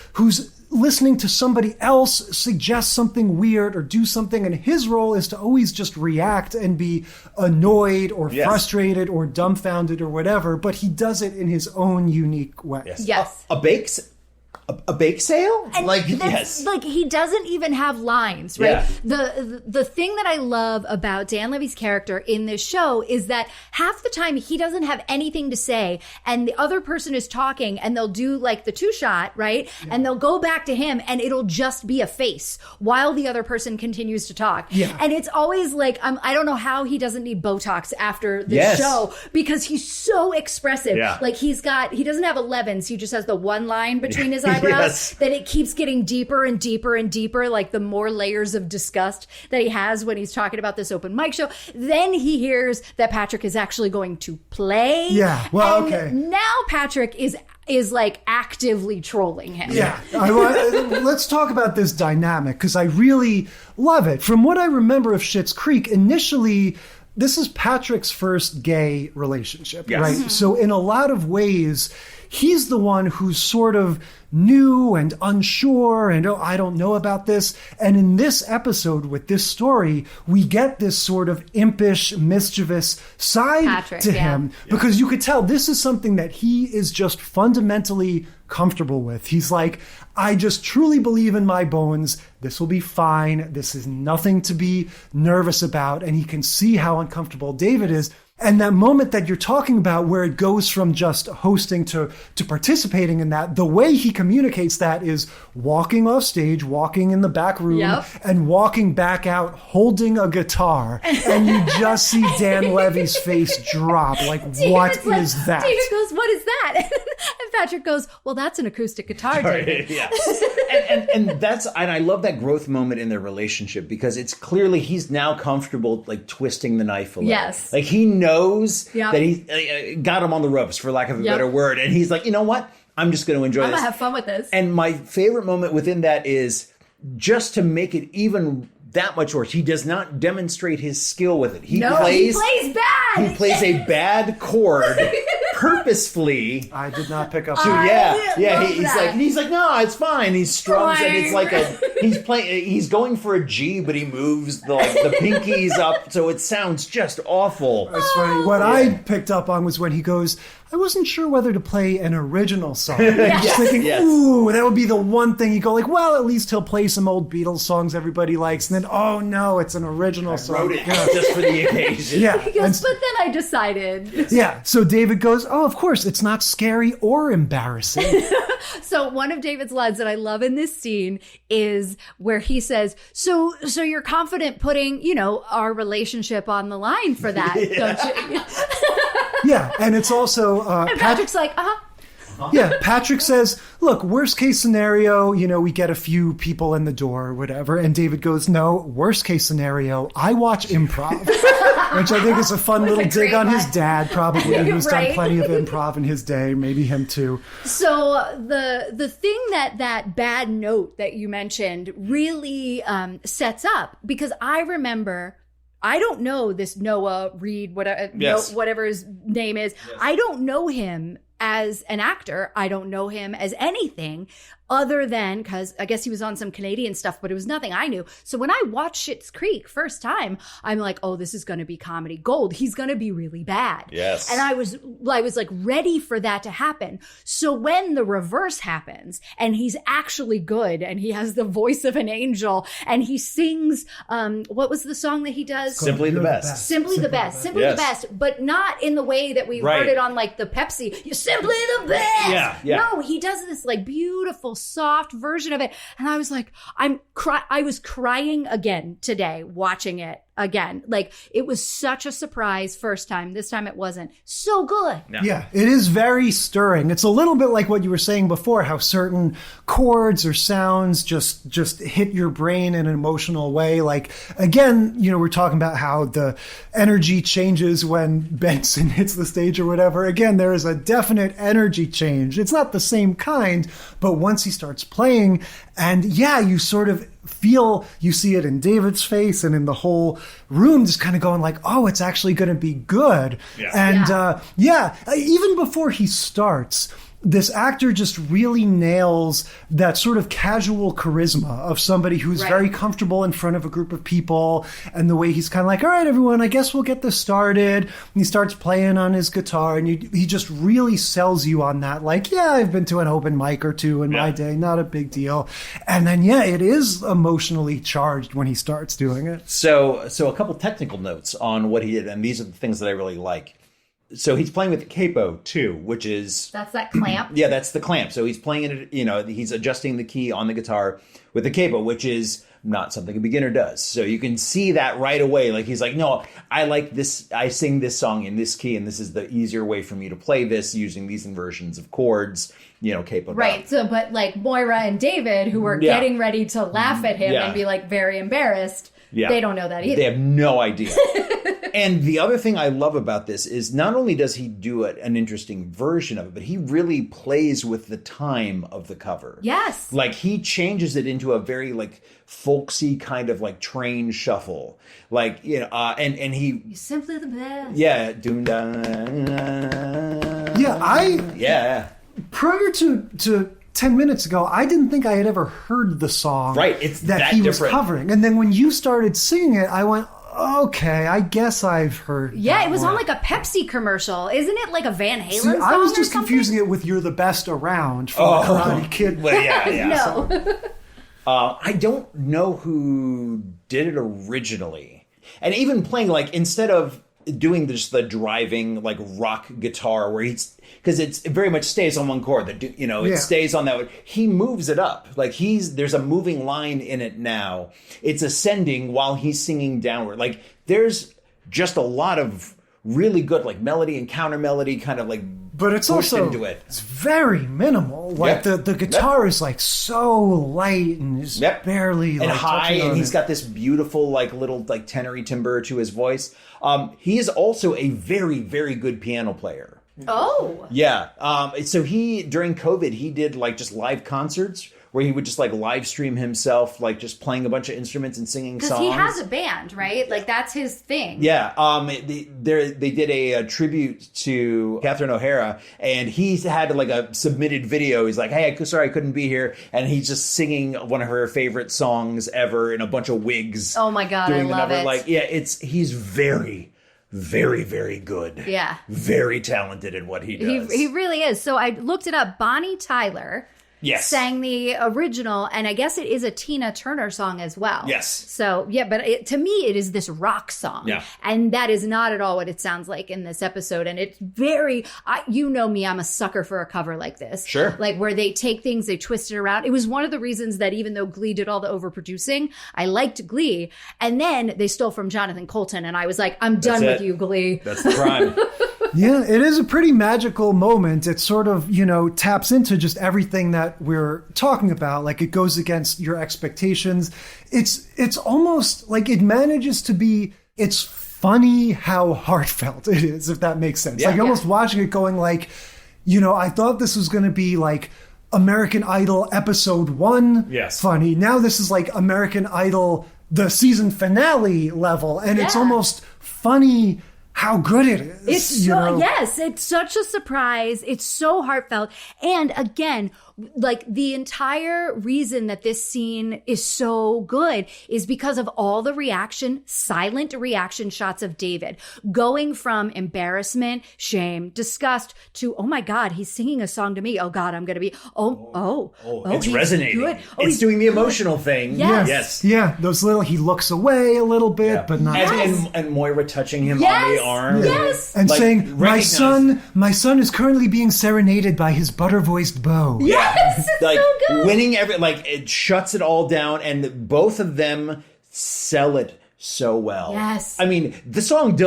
listening to somebody else suggest something weird or do something, and his role is to always just react and be annoyed or frustrated or dumbfounded or whatever, but he does it in his own unique way. Yes. A bake sale? And like he doesn't even have lines, right? Yeah. The thing that I love about Dan Levy's character in this show is that half the time he doesn't have anything to say, and the other person is talking, and they'll do like the two shot, right? Yeah. And they'll go back to him, and it'll just be a face while the other person continues to talk. Yeah. And it's always like, I don't know how he doesn't need Botox after this show, because he's so expressive. Yeah. Like he doesn't have 11s, he just has the one line between his eyebrows. That it keeps getting deeper and deeper and deeper, like the more layers of disgust that he has when he's talking about this open mic show. Then he hears that Patrick is actually going to play. Yeah, well, okay. Now Patrick is like actively trolling him. Yeah. Let's talk about this dynamic, because I really love it. From what I remember of Schitt's Creek, initially, this is Patrick's first gay relationship, right? Mm-hmm. So in a lot of ways, he's the one who's sort of new and unsure and, I don't know about this. And in this episode with this story, we get this sort of impish, mischievous side to him, because you could tell this is something that he is just fundamentally comfortable with. He's like, I just truly believe in my bones. This will be fine. This is nothing to be nervous about. And he can see how uncomfortable David is. And that moment that you're talking about where it goes from just hosting to participating in that, the way he communicates that is walking off stage, walking in the back room, and walking back out holding a guitar. And you just see Dan Levy's face drop. Like, what is that? David goes, what is that? And Patrick goes, well, that's an acoustic guitar, David. and I love that growth moment in their relationship, because it's clearly he's now comfortable like twisting the knife a little. Yes. Like he knows that he got him on the ropes, for lack of a better word. And he's like, you know what? I'm just going to enjoy this. I'm going to have fun with this. And my favorite moment within that is, just to make it even that much worse, he does not demonstrate his skill with it. He plays bad. He plays a bad chord purposefully. I did not pick up. He's like, no, it's fine. He strums and it's like he's going for a G, but he moves the pinkies up, so it sounds just awful. That's funny. What I picked up on was when he goes, I wasn't sure whether to play an original song. I'm just thinking, ooh, that would be the one thing you go like, well, at least he'll play some old Beatles songs everybody likes. And then, oh no, it's an original song. I wrote it just for the occasion. Yeah. He goes, but then I decided. Yeah. So David goes, oh, of course, it's not scary or embarrassing. So one of David's lines that I love in this scene is where he says, so you're confident putting, our relationship on the line for that, don't you? Yeah. And it's also... and Patrick's like, Yeah, Patrick says, look, worst case scenario, we get a few people in the door or whatever. And David goes, no, worst case scenario, I watch improv. Which I think is a fun little dig on his dad, probably, who's done plenty of improv in his day, maybe him too. So the thing that bad note that you mentioned really sets up, because I remember... I don't know this Noah Reed, whatever his name is. Yes. I don't know him as an actor. I don't know him as anything other than, because I guess he was on some Canadian stuff, but it was nothing I knew. So when I watched Schitt's Creek first time, I'm like, oh, this is going to be comedy gold. He's going to be really bad. Yes. And I was like ready for that to happen. So when the reverse happens and he's actually good and he has the voice of an angel and he sings, what was the song that he does? Simply the Best. Simply the Best, but not in the way that we heard it on like the Pepsi. You're simply the best. Yeah. No, he does this like beautiful, soft version of it. And I was like, I was crying again today watching it again. Like, it was such a surprise first time. This time it wasn't. So good. Yeah, it is very stirring. It's a little bit like what you were saying before, how certain chords or sounds just hit your brain in an emotional way. Like, again, we're talking about how the energy changes when Benson hits the stage or whatever. Again, there is a definite energy change. It's not the same kind, but once he starts playing, and you sort of feel, you see it in David's face and in the whole room, just kind of going like, oh, it's actually going to be good. Yeah. And even before he starts, this actor just really nails that sort of casual charisma of somebody who's very comfortable in front of a group of people, and the way he's kind of like, all right, everyone, I guess we'll get this started. And he starts playing on his guitar, and he just really sells you on that. Like, I've been to an open mic or two in my day, not a big deal. And then, it is emotionally charged when he starts doing it. So a couple technical notes on what he did, and these are the things that I really like. So he's playing with the capo too, which is... That's that clamp? Yeah, that's the clamp. So he's playing it, he's adjusting the key on the guitar with the capo, which is not something a beginner does. So you can see that right away. Like, he's like, no, I like this. I sing this song in this key, and this is the easier way for me to play this using these inversions of chords, capo. Right. Down. So, but like Moira and David, who were getting ready to laugh at him and be like very embarrassed, they don't know that either. They have no idea. And the other thing I love about this is not only does he do an interesting version of it, but he really plays with the time of the cover. Yes. Like, he changes it into a very like folksy kind of like train shuffle. Like, and he... You're simply the best. Yeah. Prior to 10 minutes ago, I didn't think I had ever heard the song that he was covering. And then when you started singing it, I went, okay, I guess I've heard it was on like a Pepsi commercial. Isn't it like a Van Halen song? I was just confusing it with You're the Best Around from Karate Kid. Well, yeah. No. I don't know who did it originally. And even playing, like, instead of doing just the driving, like, rock guitar where because it very much stays on one chord. It stays on that one. He moves it up. Like, there's a moving line in it now. It's ascending while he's singing downward. Like, there's just a lot of really good, like, melody and counter melody kind of like but it's also into it. It's very minimal. Like the guitar is like so light and just barely and like high, and he's it. got this beautiful like little like tenory timbre to his voice. He is also a very, very good piano player. Oh. Yeah. So during COVID, he did like just live concerts where he would just like live stream himself, like just playing a bunch of instruments and singing songs. Because he has a band, right? Like that's his thing. Yeah. They did a tribute to Catherine O'Hara, and he had like a submitted video. He's like, "Hey, sorry I couldn't be here," and he's just singing one of her favorite songs ever in a bunch of wigs. Oh my God, I love it. Like, yeah, he's very, very, very good. Yeah. Very talented in what he does. He really is. So I looked it up. Bonnie Tyler sang the original, and I guess it is a Tina Turner song as well. Yes. So, yeah, but to me, it is this rock song. Yeah. And that is not at all what it sounds like in this episode. And it's very, you know me, I'm a sucker for a cover like this. Sure. Like where they take things, they twist it around. It was one of the reasons that even though Glee did all the overproducing, I liked Glee. And then they stole from Jonathan Colton, and I was like, I'm done with you, Glee. That's the crime. Yeah, it is a pretty magical moment. It sort of, taps into just everything that we're talking about. Like it goes against your expectations. It's almost like it manages to be, it's funny how heartfelt it is, if that makes sense. Yeah. Like you're almost watching it going like, I thought this was going to be like American Idol episode 1 funny. Now this is like American Idol, the season finale level. And it's almost funny how good it is. It's yes, it's such a surprise. It's so heartfelt. And again, like the entire reason that this scene is so good is because of all the silent reaction shots of David going from embarrassment, shame, disgust to, oh my God, he's singing a song to me. Oh God, I'm going to be, it's resonating. Good. It's doing the emotional thing. Yes. Yeah, those he looks away a little bit, but not. And Moira touching him on the arm. Yes. And saying, my son is currently being serenaded by his butter-voiced beau. Yes, it's like so good. Winning it shuts it all down, and both of them sell it so well. Yes. I mean, the song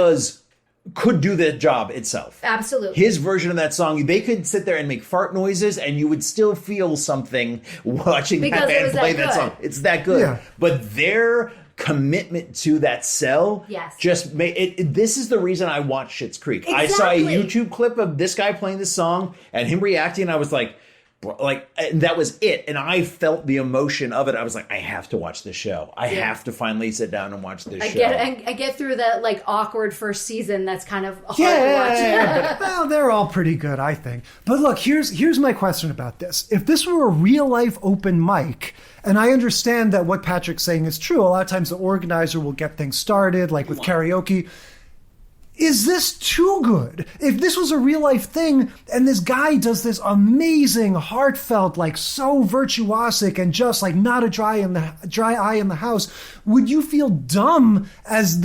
could do the job itself. Absolutely. His version of that song, they could sit there and make fart noises and you would still feel something watching that band play that song. It's that good. Yeah. But their commitment to that cell just made it. This is the reason I watched Schitt's Creek. Exactly. I saw a YouTube clip of this guy playing this song and him reacting, and I was like, and that was it. And I felt the emotion of it. I was like, I have to watch this show. I have to finally sit down and watch this show. I get through that like awkward first season. That's kind of hard to watch. Well, they're all pretty good, I think. But look, here's my question about this. If this were a real life open mic, and I understand that what Patrick's saying is true, a lot of times the organizer will get things started, like with karaoke. Is this too good? If this was a real life thing and this guy does this amazing, heartfelt, like so virtuosic and just like not a dry eye in the house, would you feel dumb as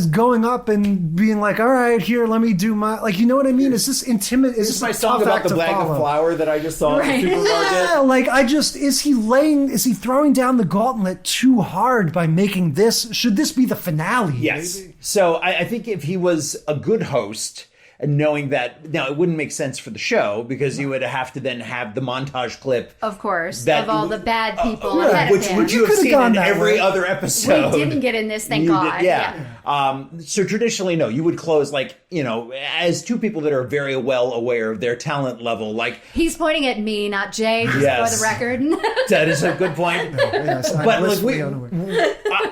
going up and being like, all right, here, let me do my, like, you know what I mean? Is this intimate? Is this my song about the bag of flour that I just saw in the supermarket? Yeah, like is he throwing down the gauntlet too hard by making this? Should this be the finale? Yes. Maybe? So I think if he was a good host, and knowing that, now it wouldn't make sense for the show because you would have to then have the montage clip, of course, of all the bad people ahead which of him. you have seen in every other episode. We didn't get in this, thank God. So traditionally, no, you would close as two people that are very well aware of their talent level. Like he's pointing at me, not Jay, just for the record. That is a good point. Yes, but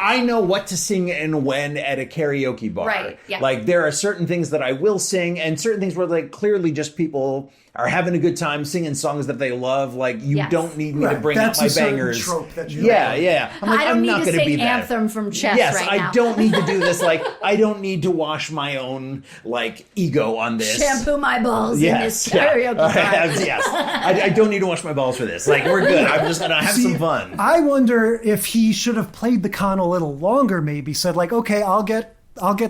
I know what to sing and when at a karaoke bar. Right. Yeah. Like there are certain things that I will sing and certain things where like clearly just people are having a good time singing songs that they love. Like you don't need me to bring out my bangers. Trope that you yeah. I'm not going to sing Anthem from Chess right now. Yes, I don't need to do this. Like I don't need to wash my own like ego on this. Shampoo my balls in this karaoke bar. Yes, I don't need to wash my balls for this. Like we're good. I'm just going to have some fun. I wonder if he should have played the con a little longer. Maybe said like, okay, I'll get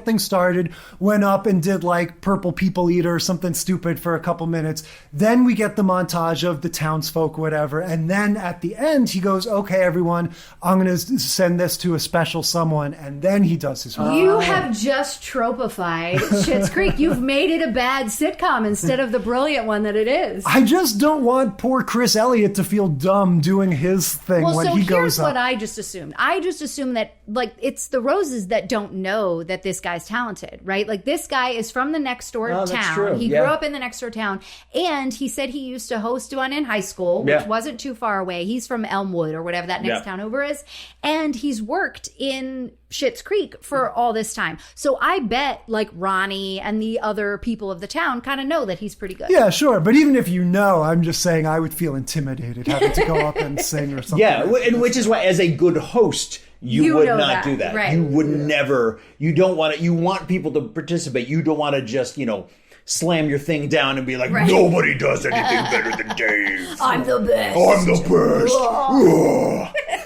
things started, went up and did like Purple People Eater or something stupid for a couple minutes. Then we get the montage of the townsfolk, whatever. And then at the end, he goes, okay, everyone, I'm going to send this to a special someone. And then he does his work. You have just tropified Schitt's Creek. You've made it a bad sitcom instead of the brilliant one that it is. I just don't want poor Chris Elliott to feel dumb doing his thing when he goes up. Here's what I just assumed. I just assumed that like, it's the Roses that don't know that this guy's talented, right? Like, this guy is from the next door town. That's true. He grew up in the next door town. And he said he used to host one in high school, which wasn't too far away. He's from Elmwood or whatever that next town over is. And he's worked in Schitt's Creek for all this time. So I bet like Ronnie and the other people of the town kind of know that he's pretty good. Yeah, sure. But even if you know, I'm just saying I would feel intimidated having to go up and sing or something. Yeah, and which is why, as a good host, you would not do that. Right. You would never. You don't want to. You want people to participate. You don't want to just, slam your thing down and be like, nobody does anything better than Dave. I'm the best. I'm the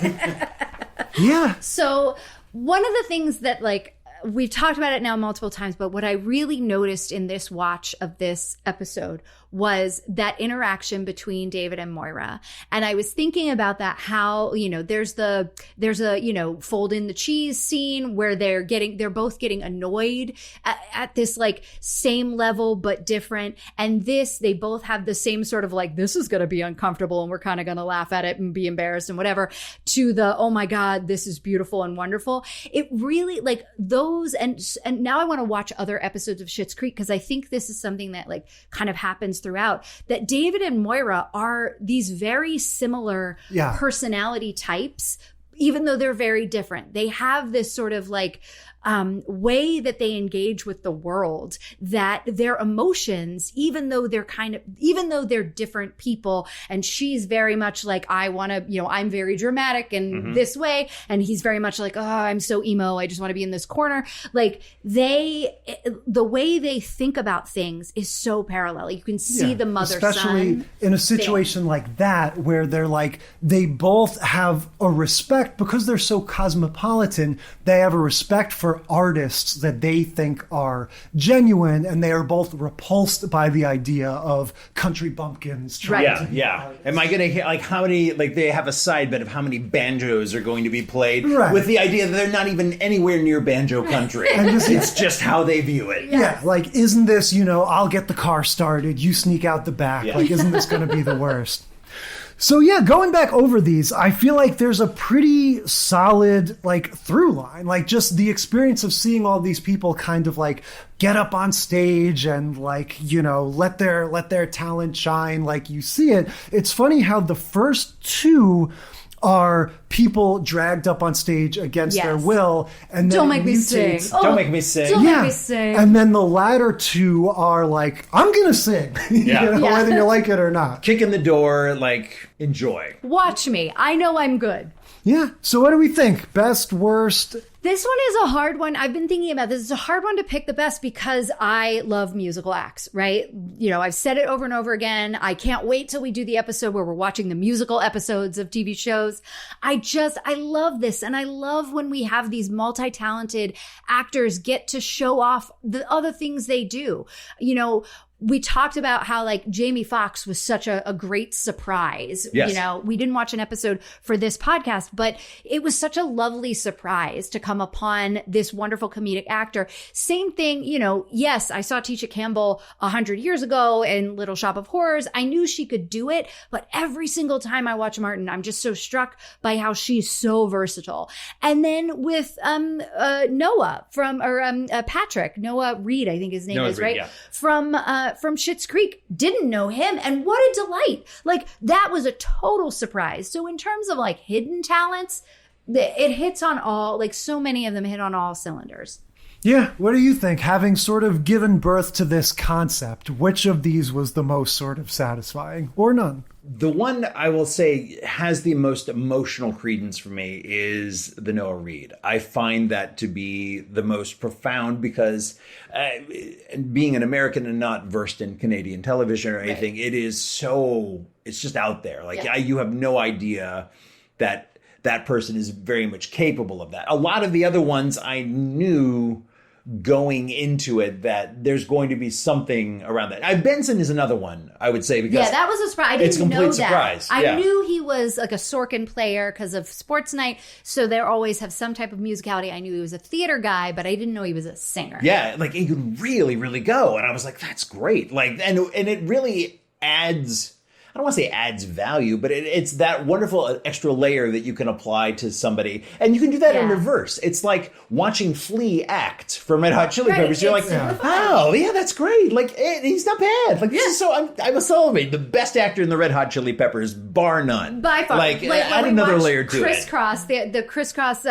best. Yeah. So one of the things that, like, we've talked about it now multiple times, but what I really noticed in this watch of this episode was that interaction between David and Moira. And I was thinking about that, how, there's a, fold in the cheese scene where they're both getting annoyed at this like same level, but different. And they both have the same sort of like, this is going to be uncomfortable and we're kind of going to laugh at it and be embarrassed and whatever, to the, oh my God, this is beautiful and wonderful. It really, like, those, and now I want to watch other episodes of Schitt's Creek, because I think this is something that like kind of happens throughout, that David and Moira are these very similar personality types, even though they're very different. They have this sort of like way that they engage with the world, that their emotions, even though they're different people, and she's very much like, I want to, I'm very dramatic in this way, and he's very much like, oh, I'm so emo, I just want to be in this corner. Like, the way they think about things is so parallel. You can see the mother-son. Especially in a situation like that, where they're like, they both have a respect, because they're so cosmopolitan, they have a respect for artists that they think are genuine, and they are both repulsed by the idea of country bumpkins trying to be artists. Am I going to hear, like, how many, like, they have a side bet of how many banjos are going to be played, with the idea that they're not even anywhere near banjo country. And it's just how they view it. Yeah, like, isn't this, I'll get the car started, you sneak out the back. Like, isn't this going to be the worst? So yeah, going back over these, I feel like there's a pretty solid like through line, like just the experience of seeing all these people kind of like get up on stage and like, let their talent shine like you see it. It's funny how the first two are people dragged up on stage against their will, and then don't make me sing. Don't make me sing. Don't make me sing. And then the latter two are like, I'm gonna sing, whether you like it or not. Kick in the door, like, enjoy. Watch me. I know I'm good. Yeah. So what do we think? Best, worst? This one is a hard one. I've been thinking about this. It's a hard one to pick the best, because I love musical acts, right? I've said it over and over again. I can't wait till we do the episode where we're watching the musical episodes of TV shows. I love this. And I love when we have these multi-talented actors get to show off the other things they do. We talked about how like Jamie Foxx was such a great surprise. Yes. We didn't watch an episode for this podcast, but it was such a lovely surprise to come upon this wonderful comedic actor. Same thing, yes, I saw Tisha Campbell 100 years ago in Little Shop of Horrors. I knew she could do it, but every single time I watch Martin, I'm just so struck by how she's so versatile. And then with Noah Patrick, Noah Reed, I think his name is, right? Yeah. From Schitt's Creek, didn't know him, and what a delight. Like, that was a total surprise. So in terms of like hidden talents, it hits on all, like so many of them hit on all cylinders. Yeah, what do you think? Having sort of given birth to this concept, which of these was the most sort of satisfying, or none? The one I will say has the most emotional credence for me is the Noah Reed. I find that to be the most profound, because being an American and not versed in Canadian television or anything, it is so, it's just out there. Like, you have no idea that that person is very much capable of that. A lot of the other ones I knew going into it that there's going to be something around that. Benson is another one, I would say, because that was a surprise. I didn't know that. Surprise. I knew he was like a Sorkin player because of Sports Night, so they always have some type of musicality. I knew he was a theater guy, but I didn't know he was a singer. Yeah, like he could really, really go, and I was like, that's great. Like, and it really adds. I don't want to say adds value, but it's that wonderful extra layer that you can apply to somebody. And you can do that in reverse. It's like watching Flea act from Red Hot Chili Peppers. You're like, oh, yeah, that's great. Like, he's not bad. Like, this is so, I'm a celebrate. The best actor in the Red Hot Chili Peppers, bar none. By far. Like add another layer to Crisscross, the Crisscross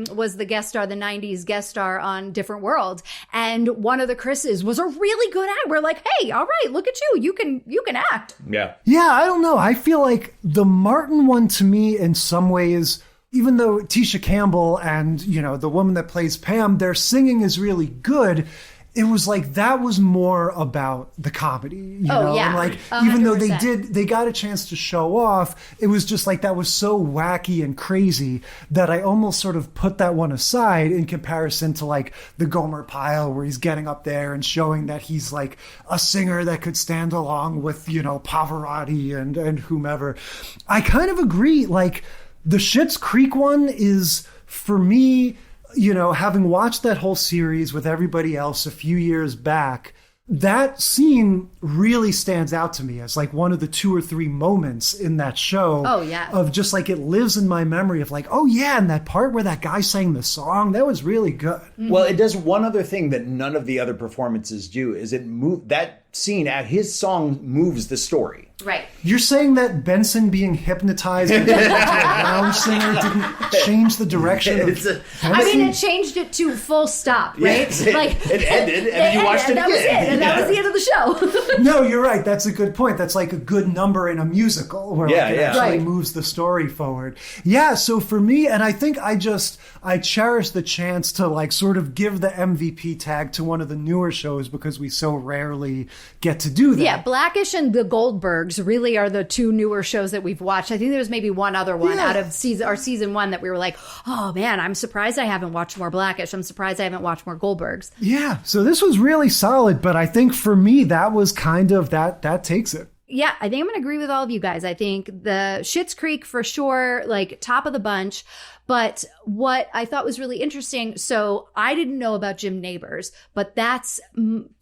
was the guest star, the 90s guest star on Different World. And one of the Chris's was a really good actor. We're like, hey, all right, look at you. You can act. Yeah. Yeah, I don't know. I feel like the Martin one to me in some ways, even though Tisha Campbell and, the woman that plays Pam, their singing is really good. It was like that was more about the comedy, you know? Yeah. And like, 100%. even though they got a chance to show off, it was just like that was so wacky and crazy that I almost sort of put that one aside in comparison to like the Gomer Pyle, where he's getting up there and showing that he's like a singer that could stand along with, Pavarotti and whomever. I kind of agree. Like the Schitt's Creek one is, for me, having watched that whole series with everybody else a few years back, that scene really stands out to me as like one of the 2 or 3 moments in that show. Oh, yeah. Of just like, it lives in my memory of like, oh yeah, and that part where that guy sang the song, that was really good. Mm-hmm. Well, it does one other thing that none of the other performances do, is that scene at his song moves the story. Right. You're saying that Benson being hypnotized into a lounge singer didn't change the direction of Benson? I mean, it changed it to full stop, right? Yes, it ended, and then you watched it again. That was it, and that was the end of the show. No, you're right. That's a good point. That's like a good number in a musical where it actually moves the story forward. Yeah, so for me, and I think I cherish the chance to like sort of give the MVP tag to one of the newer shows because we so rarely get to do that. Yeah, Blackish and The Goldbergs really are the 2 newer shows that we've watched. I think there was maybe one other one out of season 1 that we were like, oh man, I'm surprised I haven't watched more Blackish. I'm surprised I haven't watched more Goldbergs. Yeah, so this was really solid, but I think for me, that was kind of, that takes it. Yeah, I think I'm going to agree with all of you guys. I think the Schitt's Creek for sure, like top of the bunch. But what I thought was really interesting, so I didn't know about Jim Neighbors, but that's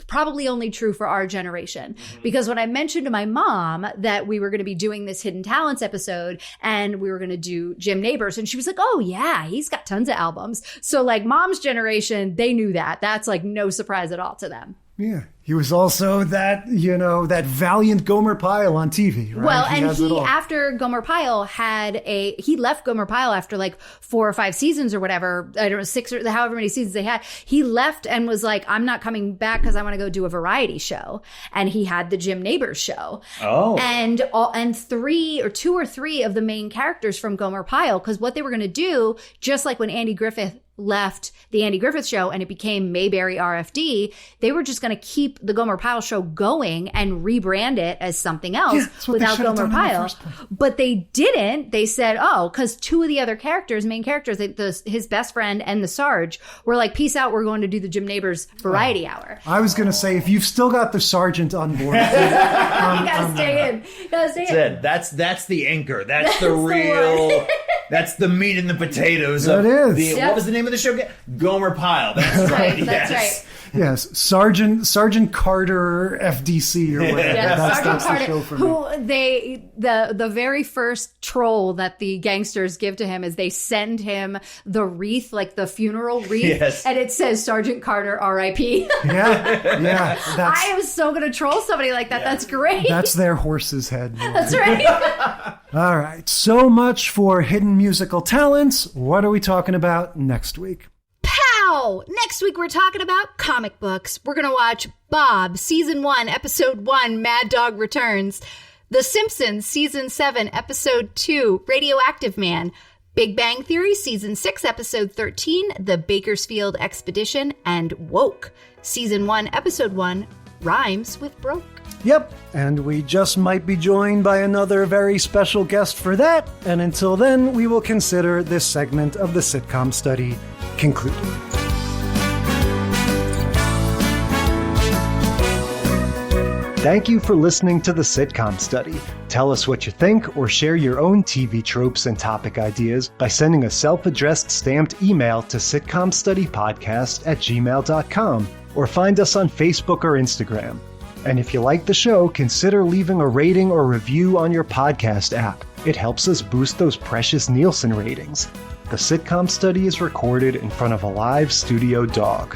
probably only true for our generation. Because when I mentioned to my mom that we were going to be doing this Hidden Talents episode and we were going to do Jim Neighbors, and she was like, oh yeah, he's got tons of albums. So like mom's generation, they knew that. That's like no surprise at all to them. Yeah. He was also that, that valiant Gomer Pyle on TV, right? Well, after Gomer Pyle he left Gomer Pyle after like 4 or 5 seasons or whatever, I don't know, 6 or however many seasons they had. He left and was like, I'm not coming back because I want to go do a variety show. And he had the Jim Neighbors show. Oh. And 2 or 3 of the main characters from Gomer Pyle, because what they were going to do, just like when Andy Griffith left the Andy Griffith Show and it became Mayberry RFD, they were just going to keep the Gomer Pyle show going and rebrand it as something else without Gomer Pyle. But they didn't. They said, because 2 of the other main characters, his best friend and the Sarge, were like, peace out, we're going to do the Jim Neighbors variety hour. I was going to say, if you've still got the Sergeant on board, you gotta stay in. That's the anchor. That's the real... That's the meat and the potatoes. That is. What was the name of the show again? Gomer Pyle. That's right. That's right. Yes, Sergeant Carter FDC or whatever. Yeah, that's Sergeant Carter, the show for who me. the very first troll that the gangsters give to him is they send him the wreath, like the funeral wreath, and it says Sergeant Carter R.I.P. Yeah. I am so going to troll somebody like that. Yeah. That's great. That's their horse's head. That's right. All right, so much for Hidden Musical Talents. What are we talking about next week? Pow! Next week we're talking about comic books. We're going to watch Bob, Season 1, Episode 1, Mad Dog Returns. The Simpsons, Season 7, Episode 2, Radioactive Man. Big Bang Theory, Season 6, Episode 13, The Bakersfield Expedition. And Woke, Season 1, Episode 1, Rhymes with Broke. Yep, and we just might be joined by another very special guest for that. And until then, we will consider this segment of the sitcom study concluded. Thank you for listening to the Sitcom Study. Tell us what you think or share your own TV tropes and topic ideas by sending a self-addressed stamped email to sitcomstudypodcast@gmail.com or find us on Facebook or Instagram. And if you like the show, consider leaving a rating or review on your podcast app. It helps us boost those precious Nielsen ratings. The Sitcom Study is recorded in front of a live studio dog.